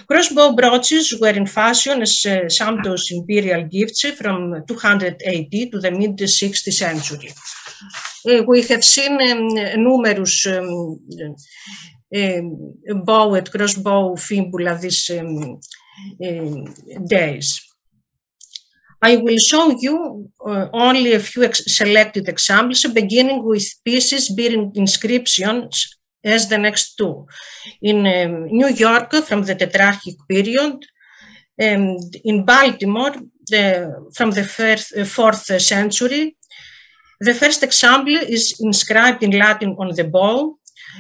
Crossbow brooches were in fashion as Santos imperial gifts from 200 AD to the mid-60th century. We have seen numerous bow and crossbow fibula these days. I will show you only a few selected examples, beginning with pieces bearing inscriptions as the next 2. In New York from the Tetrarchic period, and in Baltimore from the 4th century. The first example is inscribed in Latin on the bow,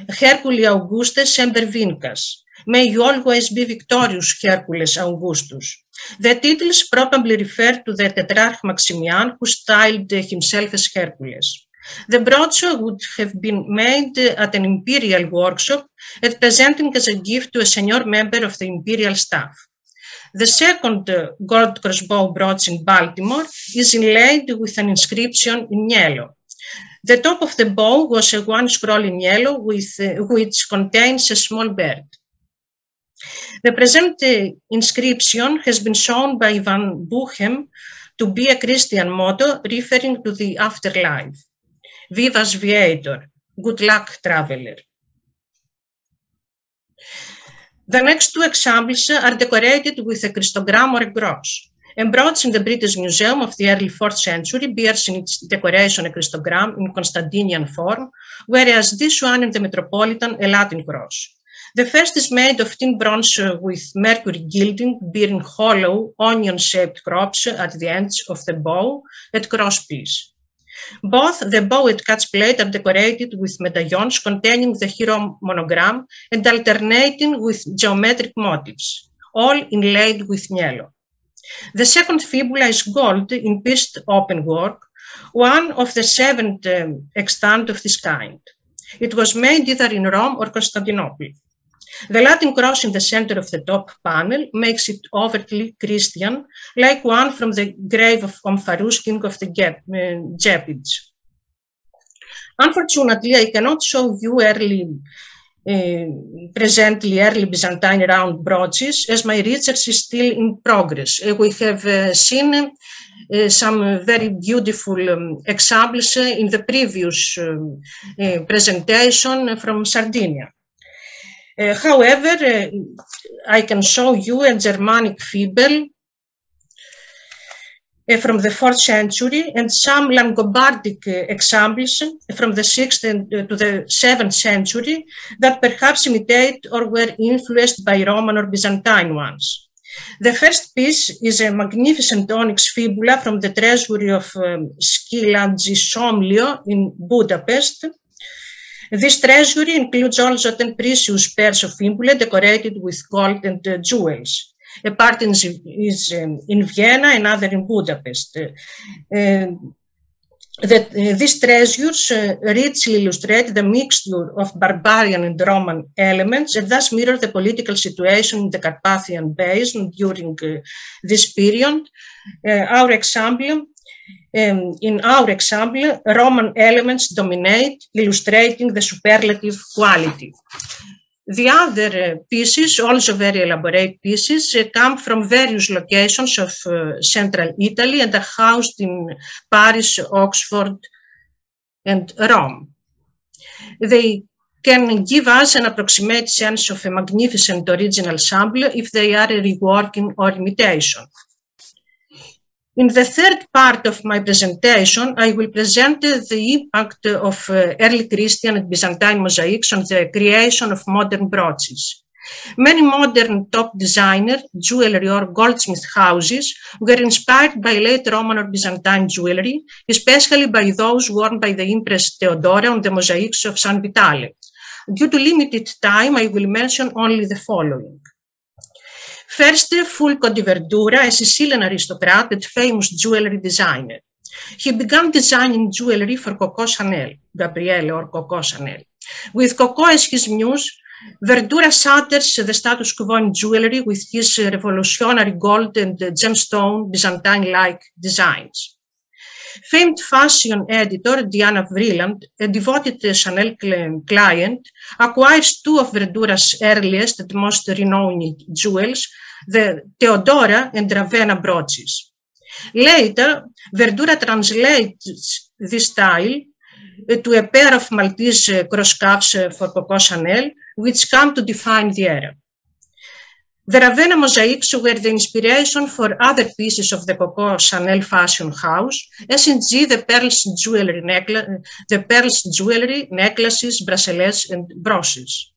Herculi Augustus semper vincas. May you always be victorious, Hercules Augustus. The titles probably refer to the Tetrarch Maximian, who styled himself as Hercules. The brooch would have been made at an imperial workshop and presenting as a gift to a senior member of the imperial staff. The second gold crossbow brooch in Baltimore is inlaid with an inscription in yellow. The top of the bow was a one scroll in yellow which contains a small bird. The present inscription has been shown by Van Buchem to be a Christian motto referring to the afterlife. Vivas Viator, good luck, traveler. The next 2 examples are decorated with a Christogram or a cross. A brooch in the British Museum of the early 4th century bears in its decoration a Christogram in Constantinian form, whereas this one in the Metropolitan a Latin cross. The first is made of tin bronze with mercury gilding, bearing hollow, onion-shaped crops at the ends of the bow at crosspiece. Both the bow and catch plate are decorated with medallions containing the hero monogram and alternating with geometric motifs, all inlaid with yellow. The second fibula is gold in pieced openwork, one of the 7 extant of this kind. It was made either in Rome or Constantinople. The Latin cross in the center of the top panel makes it overtly Christian, like one from the grave of Ompharos, king of the Gepids. Unfortunately, I cannot show you presently early Byzantine round brooches, as my research is still in progress. We have seen some very beautiful examples in the previous presentation from Sardinia. However, I can show you a Germanic fibule from the 4th century and some Langobardic examples from the 6th to the 7th century that perhaps imitate or were influenced by Roman or Byzantine ones. The first piece is a magnificent onyx fibula from the treasury of Skylagisomlio in Budapest. This treasury includes also 10 precious pairs of fibulae decorated with gold and jewels. A part is in Vienna, another in Budapest. These treasures richly illustrate the mixture of barbarian and Roman elements and thus mirror the political situation in the Carpathian Basin during this period. In our example, Roman elements dominate, illustrating the superlative quality. The other pieces, also very elaborate pieces, come from various locations of central Italy and are housed in Paris, Oxford, and Rome. They can give us an approximate sense of a magnificent original sample if they are a reworking or imitation. In the third part of my presentation, I will present the impact of early Christian and Byzantine mosaics on the creation of modern brooches. Many modern top designer, jewelry or goldsmith houses were inspired by late Roman or Byzantine jewelry, especially by those worn by the Empress Theodora on the mosaics of San Vitale. Due to limited time, I will mention only the following. First, Fulco di Verdura, a Sicilian aristocrat and famous jewelry designer. He began designing jewelry for Coco Chanel, Gabriele or Coco Chanel. With Coco as his muse, Verdura shatters the status quo in jewelry with his revolutionary gold and gemstone Byzantine-like designs. Famed fashion editor Diana Vreeland, a devoted Chanel client, acquires 2 of Verdura's earliest and most renowned jewels, the Theodora and Ravenna brooches. Later, Verdura translates this style to a pair of Maltese cross cuffs for Coco Chanel, which come to define the era. The Ravenna mosaics were the inspiration for other pieces of the Coco Chanel fashion house, as e.g. the pearls jewelry, necklaces, bracelets, and brooches.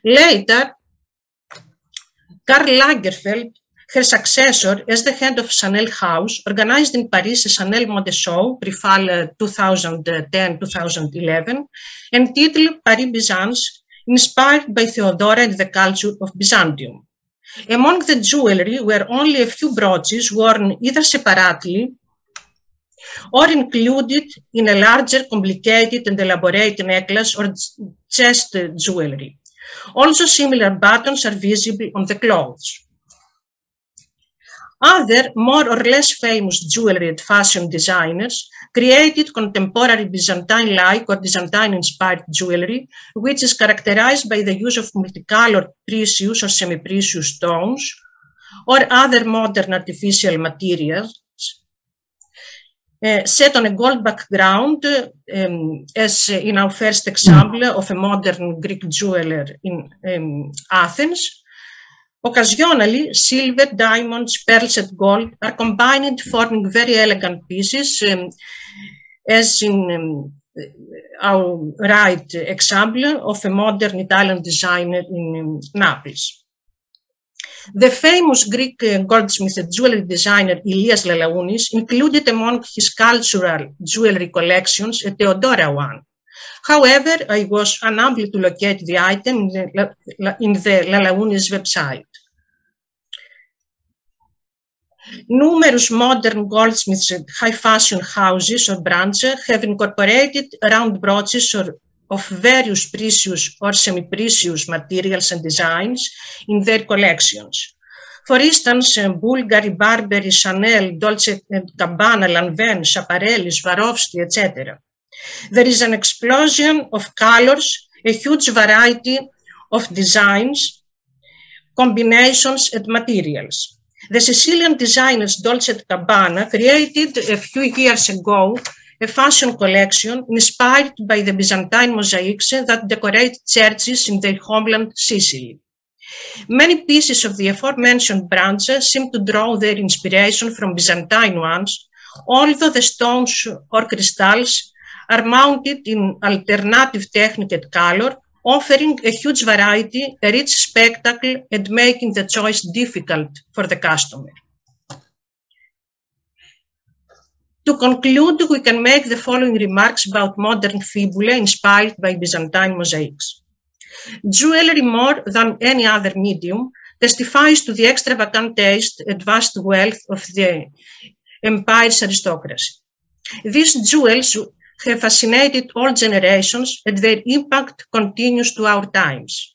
Later, Karl Lagerfeld, her successor as the head of Chanel House, organized in Paris a Chanel Mode Show, pre-fall 2010-2011, entitled Paris Byzance, inspired by Theodora and the culture of Byzantium. Among the jewelry were only a few brooches worn either separately or included in a larger, complicated and elaborate necklace or chest jewelry. Also, similar buttons are visible on the clothes. Other, more or less famous jewelry and fashion designers created contemporary Byzantine-like or Byzantine-inspired jewelry, which is characterized by the use of multicolored precious or semi-precious stones or other modern artificial materials set on a gold background, as in our first example of a modern Greek jeweler in Athens. Occasionally, silver, diamonds, pearls, and gold are combined, forming very elegant pieces, as in our right example of a modern Italian designer in Naples. The famous Greek goldsmith and jewelry designer Ilias Lalaounis included among his cultural jewelry collections a Theodora one. However, I was unable to locate the item in the Lalaounis website. Numerous modern goldsmiths and high fashion houses or brands have incorporated round brooches of various precious or semi-precious materials and designs in their collections. For instance, Bulgari, Burberry, Chanel, Dolce & Gabbana, Lanvin, Schiaparelli, Swarovski, etc. There is an explosion of colors, a huge variety of designs, combinations, and materials. The Sicilian designers Dolce & Gabbana created a few years ago a fashion collection inspired by the Byzantine mosaics that decorate churches in their homeland Sicily. Many pieces of the aforementioned brands seem to draw their inspiration from Byzantine ones, although the stones or crystals are mounted in alternative technique and color, offering a huge variety, a rich spectacle, and making the choice difficult for the customer. To conclude, we can make the following remarks about modern fibulae inspired by Byzantine mosaics. Jewelry, more than any other medium, testifies to the extravagant taste and vast wealth of the empire's aristocracy. These jewels have fascinated all generations, and their impact continues to our times.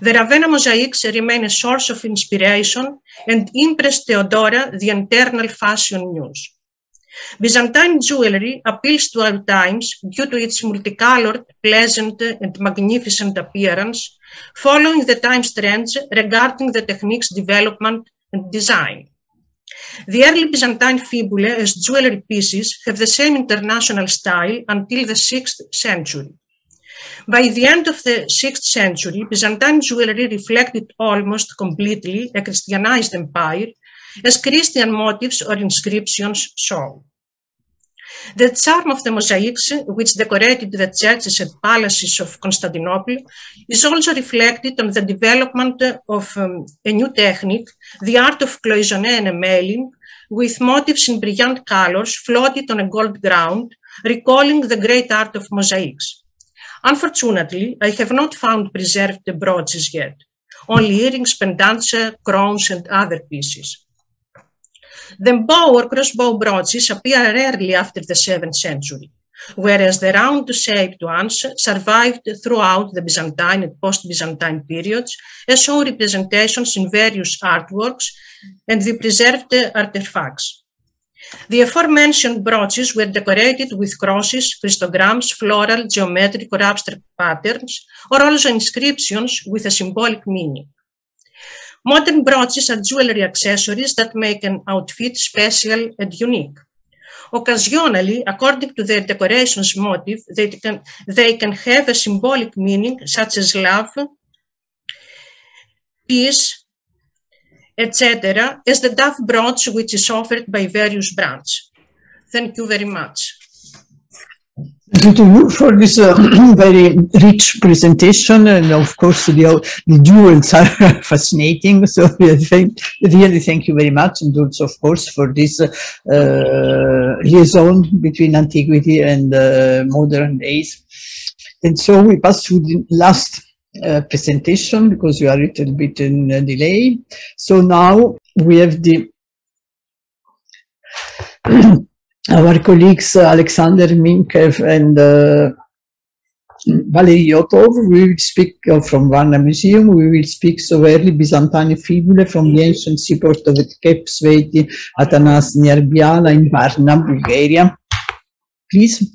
The Ravenna mosaics remain a source of inspiration and impressed Theodora, the eternal fashion muse. Byzantine jewelry appeals to our times due to its multicolored, pleasant, and magnificent appearance, following the time's trends regarding the technique's development and design. The early Byzantine fibulae as jewelry pieces have the same international style until the 6th century. By the end of the 6th century, Byzantine jewelry reflected almost completely a Christianized empire, as Christian motifs or inscriptions show. The charm of the mosaics, which decorated the churches and palaces of Constantinople, is also reflected on the development of a new technique, the art of cloisonné and enameling, with motifs in brilliant colors floated on a gold ground, recalling the great art of mosaics. Unfortunately, I have not found preserved brooches yet, only earrings, pendants, crowns, and other pieces. The bow or crossbow brooches appear rarely after the 7th century, whereas the round-shaped ones survived throughout the Byzantine and post-Byzantine periods as show representations in various artworks and the preserved artifacts. The aforementioned brooches were decorated with crosses, Christograms, floral, geometric, or abstract patterns, or also inscriptions with a symbolic meaning. Modern brooches are jewelry accessories that make an outfit special and unique. Occasionally, according to their decoration's motive, they can have a symbolic meaning such as love, peace, etc., as the dove brooch which is offered by various brands. Thank you very much. Thank you for this very rich presentation, and of course the jewels are fascinating. So really thank you very much, and also of course for this liaison between antiquity and modern days. And so we pass to the last presentation because we are a little bit in delay. So now we have the our colleagues Alexander Minkev and Valery Yotov. We will speak from Varna Museum. We will speak of early Byzantine fibulae from the ancient seaport of Kepsveti, Atanas near Biala in Varna, Bulgaria. Please.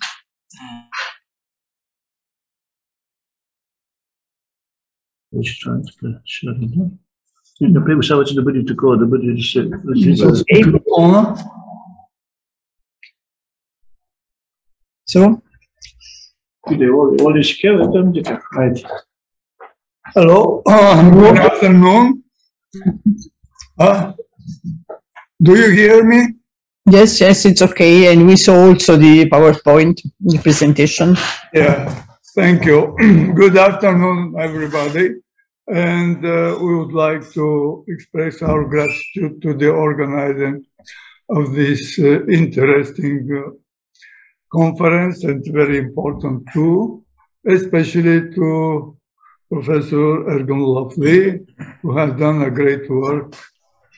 So, hello, good afternoon. Do you hear me? Yes, yes, it's okay. And we saw also the PowerPoint, the presentation. Yeah, thank you. Good afternoon, everybody. And we would like to express our gratitude to the organizing of this interesting conference, and very important too, especially to Professor Ergun Lafli, who has done a great work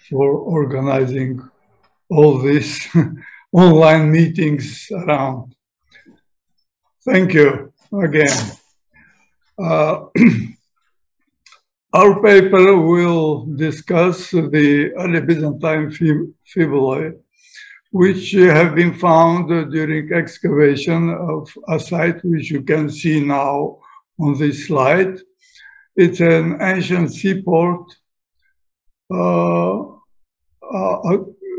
for organizing all these online meetings around. Thank you again. Our paper will discuss the early Byzantine fibulae, which have been found during excavation of a site which you can see now on this slide. It's an ancient seaport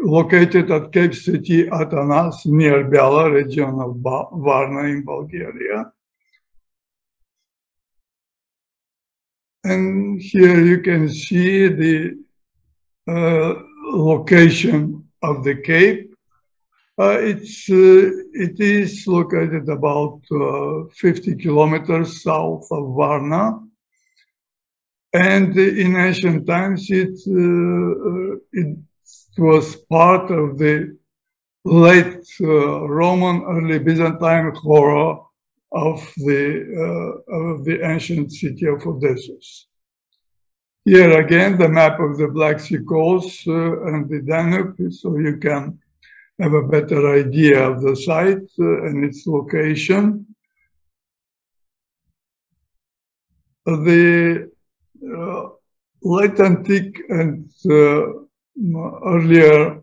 located at Cape City, Atanas, near Biala, region of Varna in Bulgaria. And here you can see the location of the cape. It is located about 50 kilometers south of Varna. And in ancient times, it was part of the late Roman, early Byzantine horror of the ancient city of Odessus. Here again, the map of the Black Sea coast and the Danube, so you can have a better idea of the site and its location. The late antique and earlier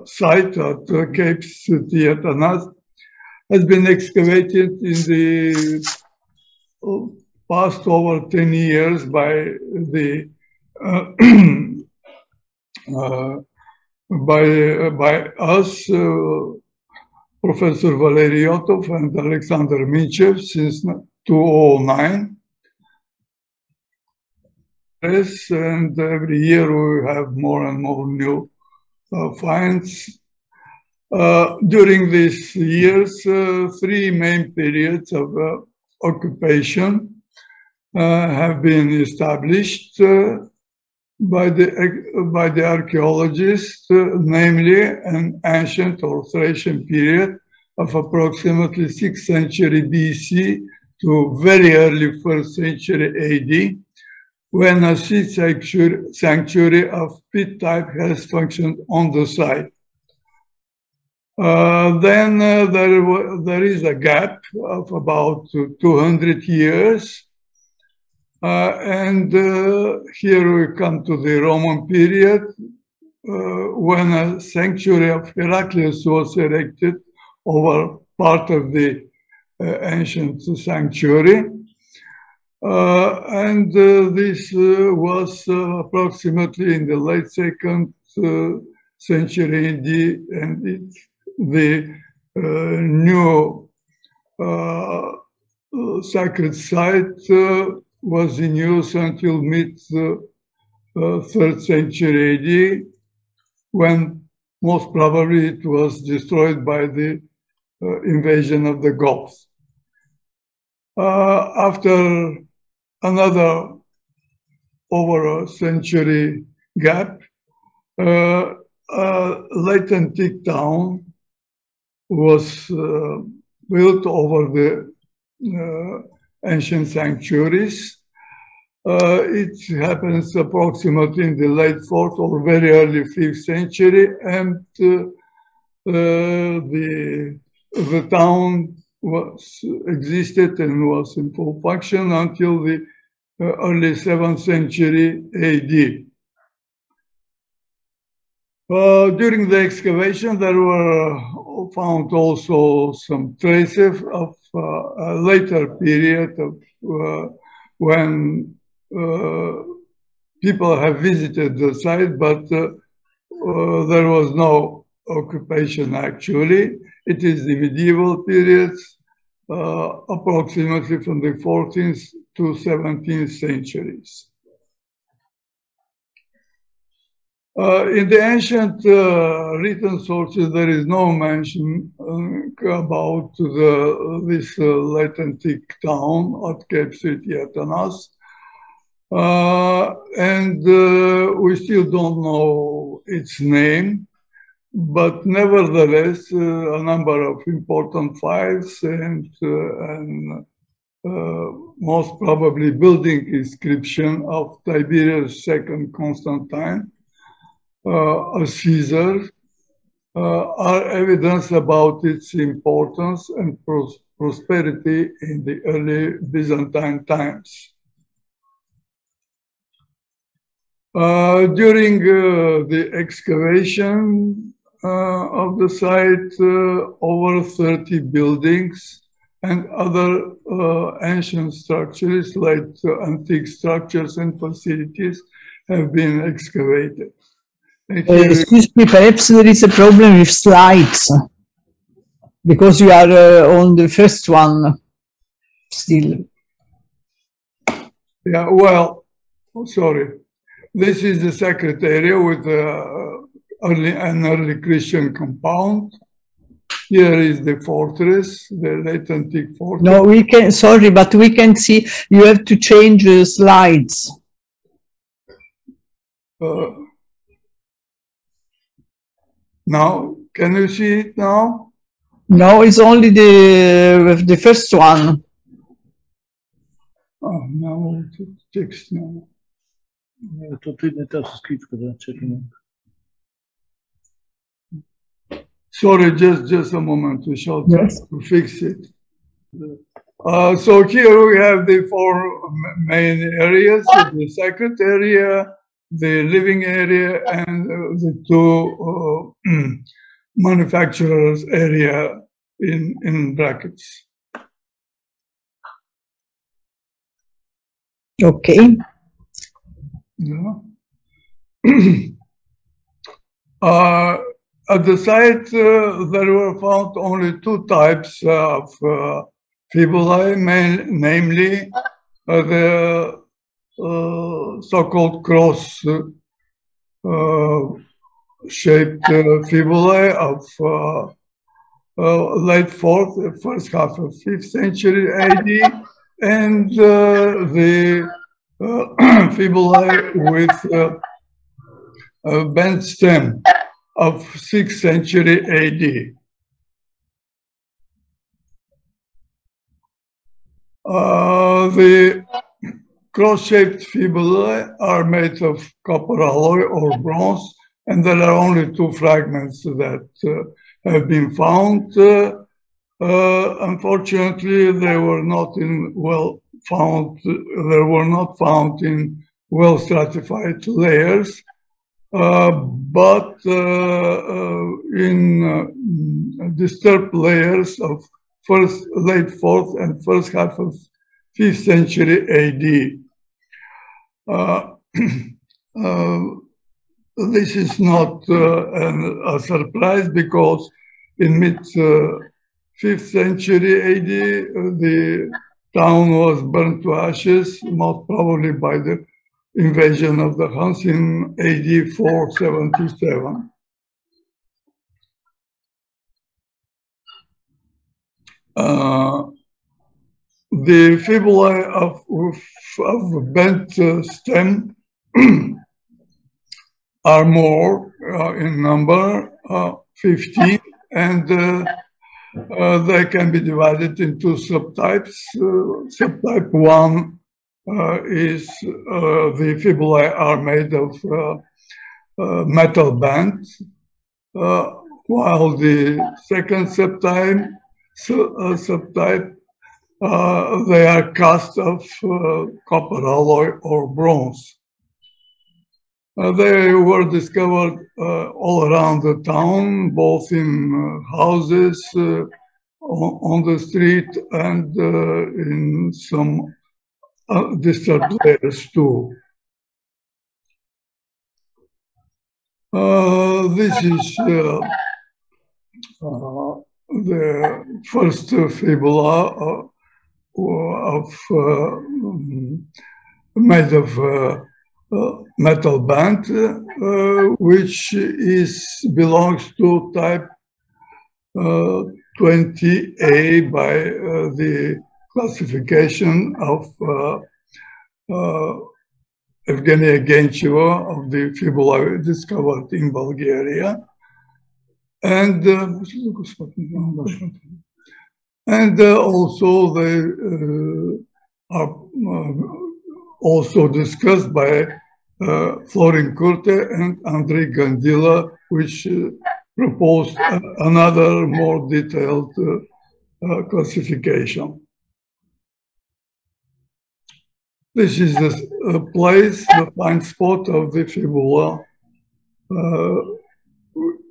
site at Cape City at Anas has been excavated in the past over 10 years by the by us, Professor Valery Yotov and Alexander Minchev since 2009. And every year we have more and more new finds. During these years, three main periods of occupation have been established by the archaeologists, namely an ancient or Thracian period of approximately 6th century BC to very early 1st century AD, when a sea sanctuary of pit type has functioned on the site. Then there is a gap of about 200 years. And here we come to the Roman period, when a sanctuary of Heraclius was erected over part of the ancient sanctuary. And this was approximately in the late 2nd century AD, and the new sacred site was in use until mid 3rd century AD, when most probably it was destroyed by the invasion of the Goths. After another over a century gap, a late antique town was built over the ancient sanctuaries. It happens approximately in the late 4th or very early 5th century, and the town existed and was in full function until the early 7th century AD. During the excavation, there were found also some traces of a later period of when people have visited the site, but there was no occupation actually. It is the medieval periods, approximately from the 14th to 17th centuries. In the ancient written sources, there is no mention about this late antique town at Cape City, Atanas. and we still don't know its name, but nevertheless, a number of important finds and most probably building inscription of Tiberius II Constantine, a Caesar, are evidence about its importance and prosperity in the early Byzantine times. During the excavation of the site, over 30 buildings and other ancient structures, like antique structures and facilities, have been excavated. Excuse me, perhaps there is a problem with slides, because you are on the first one still. Yeah, well, sorry. This is the secretariat with an early Christian compound. Here is the fortress, the late antique fortress. No, we can, sorry, but we can see, you have to change the slides. Now, can you see it now? No, it's only the first one. Oh, no, text now. To ty też skrytkę, czekaj. Sorry, just a moment, we shall Yes. fix it. So here we have the four main areas, the sacred area, the living area, and the two manufacturers area in brackets. Okay. Yeah. At the site, there were found only two types of fibulae, namely the so-called cross-shaped fibulae of late 4th, first half of 5th century AD, and the fibulae with a bent stem of 6th century AD. The cross-shaped fibulae are made of copper alloy or bronze, and there are only two fragments that have been found. Unfortunately, they were not found in well stratified layers, but in disturbed layers of late 4th and first half of 5th century AD. This is not a surprise, because in mid 5th century AD, the town was burnt to ashes, most probably by the invasion of the Huns in AD 477. The fibulae of bent stem are more in number, 15, and they can be divided into subtypes. Subtype 1 is the fibulae are made of metal band, while the second subtype they are cast of copper alloy or bronze. They were discovered all around the town, both in houses, on the street, and in some disturbed layers too. This is the first fibula made of metal band, which belongs to type 20A by the classification of Evgenia Gencheva of the fibula discovered in Bulgaria, and also they are also discussed by Florin Curte and Andrei Gandila, which proposed another more detailed classification. This is the place, the find spot of the fibula,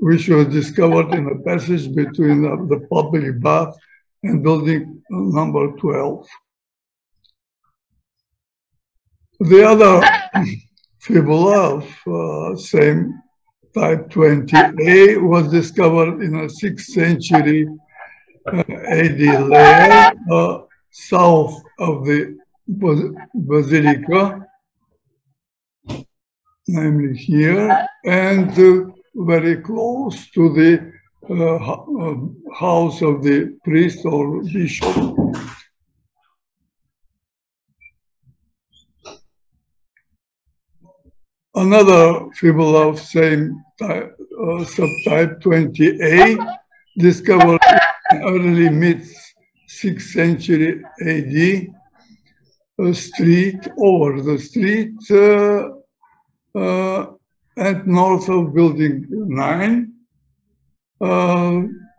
which was discovered in a passage between the public bath and building number 12. The other fibula of same type 20A was discovered in a 6th century AD layer south of the basilica, namely here, and very close to the house of the priest or bishop. Another fibula of same type, subtype 20A, discovered in early mid-6th century AD, a street over the street and north of building 9.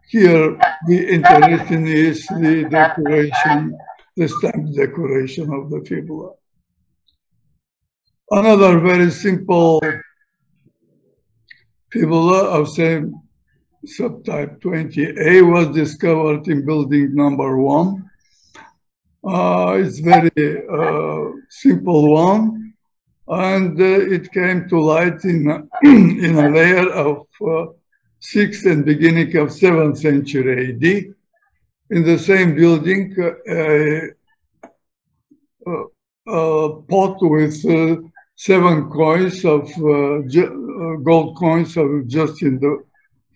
Here the interesting is the decoration, the stamp decoration of the fibula. Another very simple fibula of same subtype 20A was discovered in building number 1. It's very simple one, and it came to light in a layer of 6th and beginning of 7th century AD. In the same building, a pot with 7 coins of gold coins of Justin the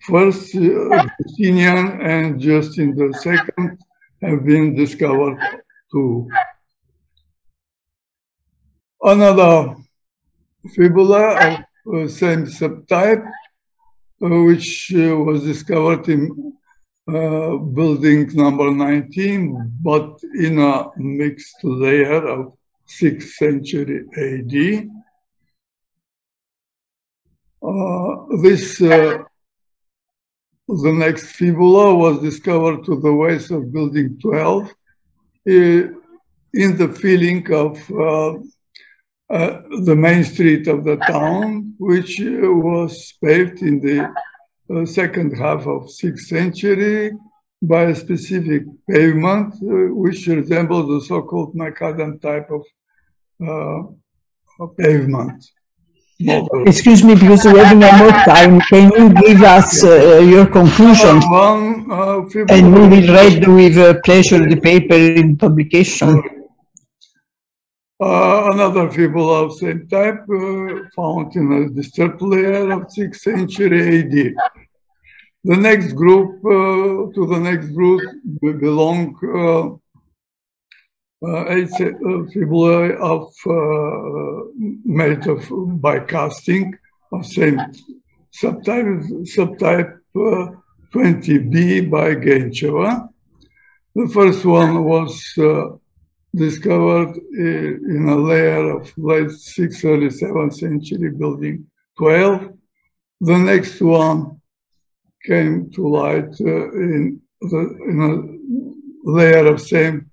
First, Justinian, and Justin the Second have been discovered too. Another fibula of same subtype, which was discovered in building number 19, but in a mixed layer of 6th century AD. The next fibula was discovered to the west of building 12 in the filling of the main street of the town, which was paved in the second half of 6th century by a specific pavement, which resembles the so-called macadam type of pavement. Excuse me, because we have no more time. Can you give us your conclusion? And we will read with pleasure the paper in publication. Another fibula of same type found in a disturbed layer of 6th century AD. The next group, to the next group belong fibulae of made by casting of same subtype 20B by Gencheva. The first one was discovered in a layer of late 6th, early 7th century building 12. The next one came to light in a layer of same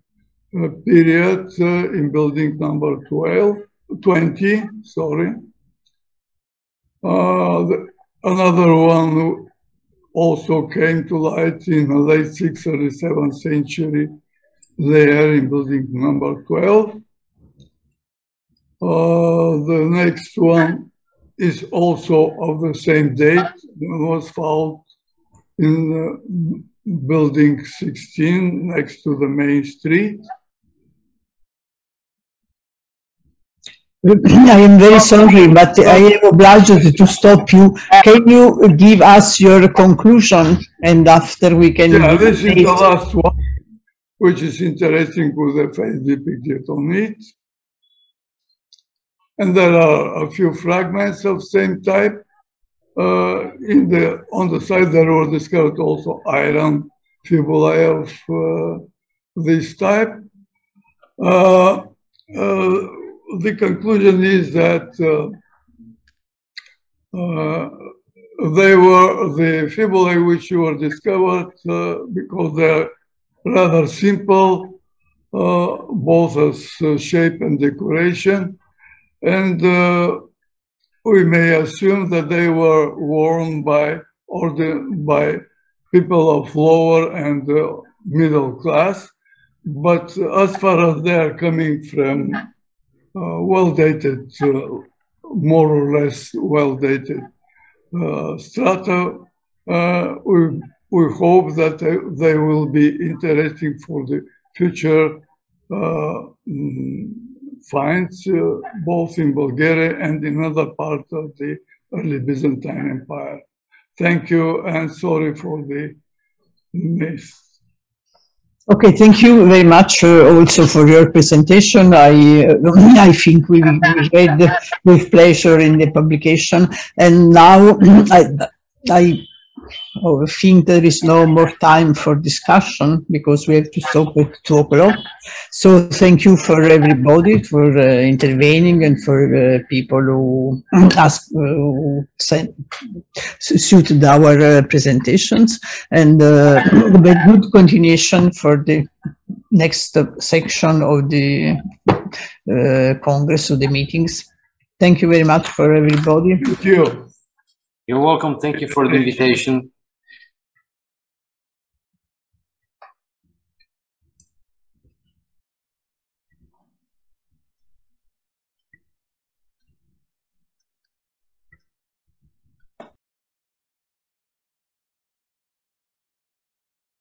period in building number 20, sorry. Another one also came to light in a late 6th or 7th century layer in building number 12. The next one is also of the same date. It was found in building 16 next to the main street. I am very sorry, but I am obliged to stop you. Can you give us your conclusion, and after we can... Yeah, this is the last one, which is interesting with the face depicted on it. and there are a few fragments of same type. On the side there were discovered also iron fibulae of this type. The conclusion is that the fibulae which were discovered because they're rather simple, both as shape and decoration, and we may assume that they were worn by people of lower and middle class, but as far as they are coming from well-dated, more or less well-dated strata, we hope that they will be interesting for the future finds, both in Bulgaria and in other parts of the early Byzantine Empire. Thank you, and sorry for the miss. Okay, thank you very much also for your presentation. I think we read with pleasure in the publication, and now I think there is no more time for discussion because we have to stop at 2 o'clock. So thank you for everybody for intervening and for people who suited our presentations, and a good continuation for the next section of the Congress, of the meetings. Thank you very much for everybody. Thank you. You're welcome. Thank you for the invitation.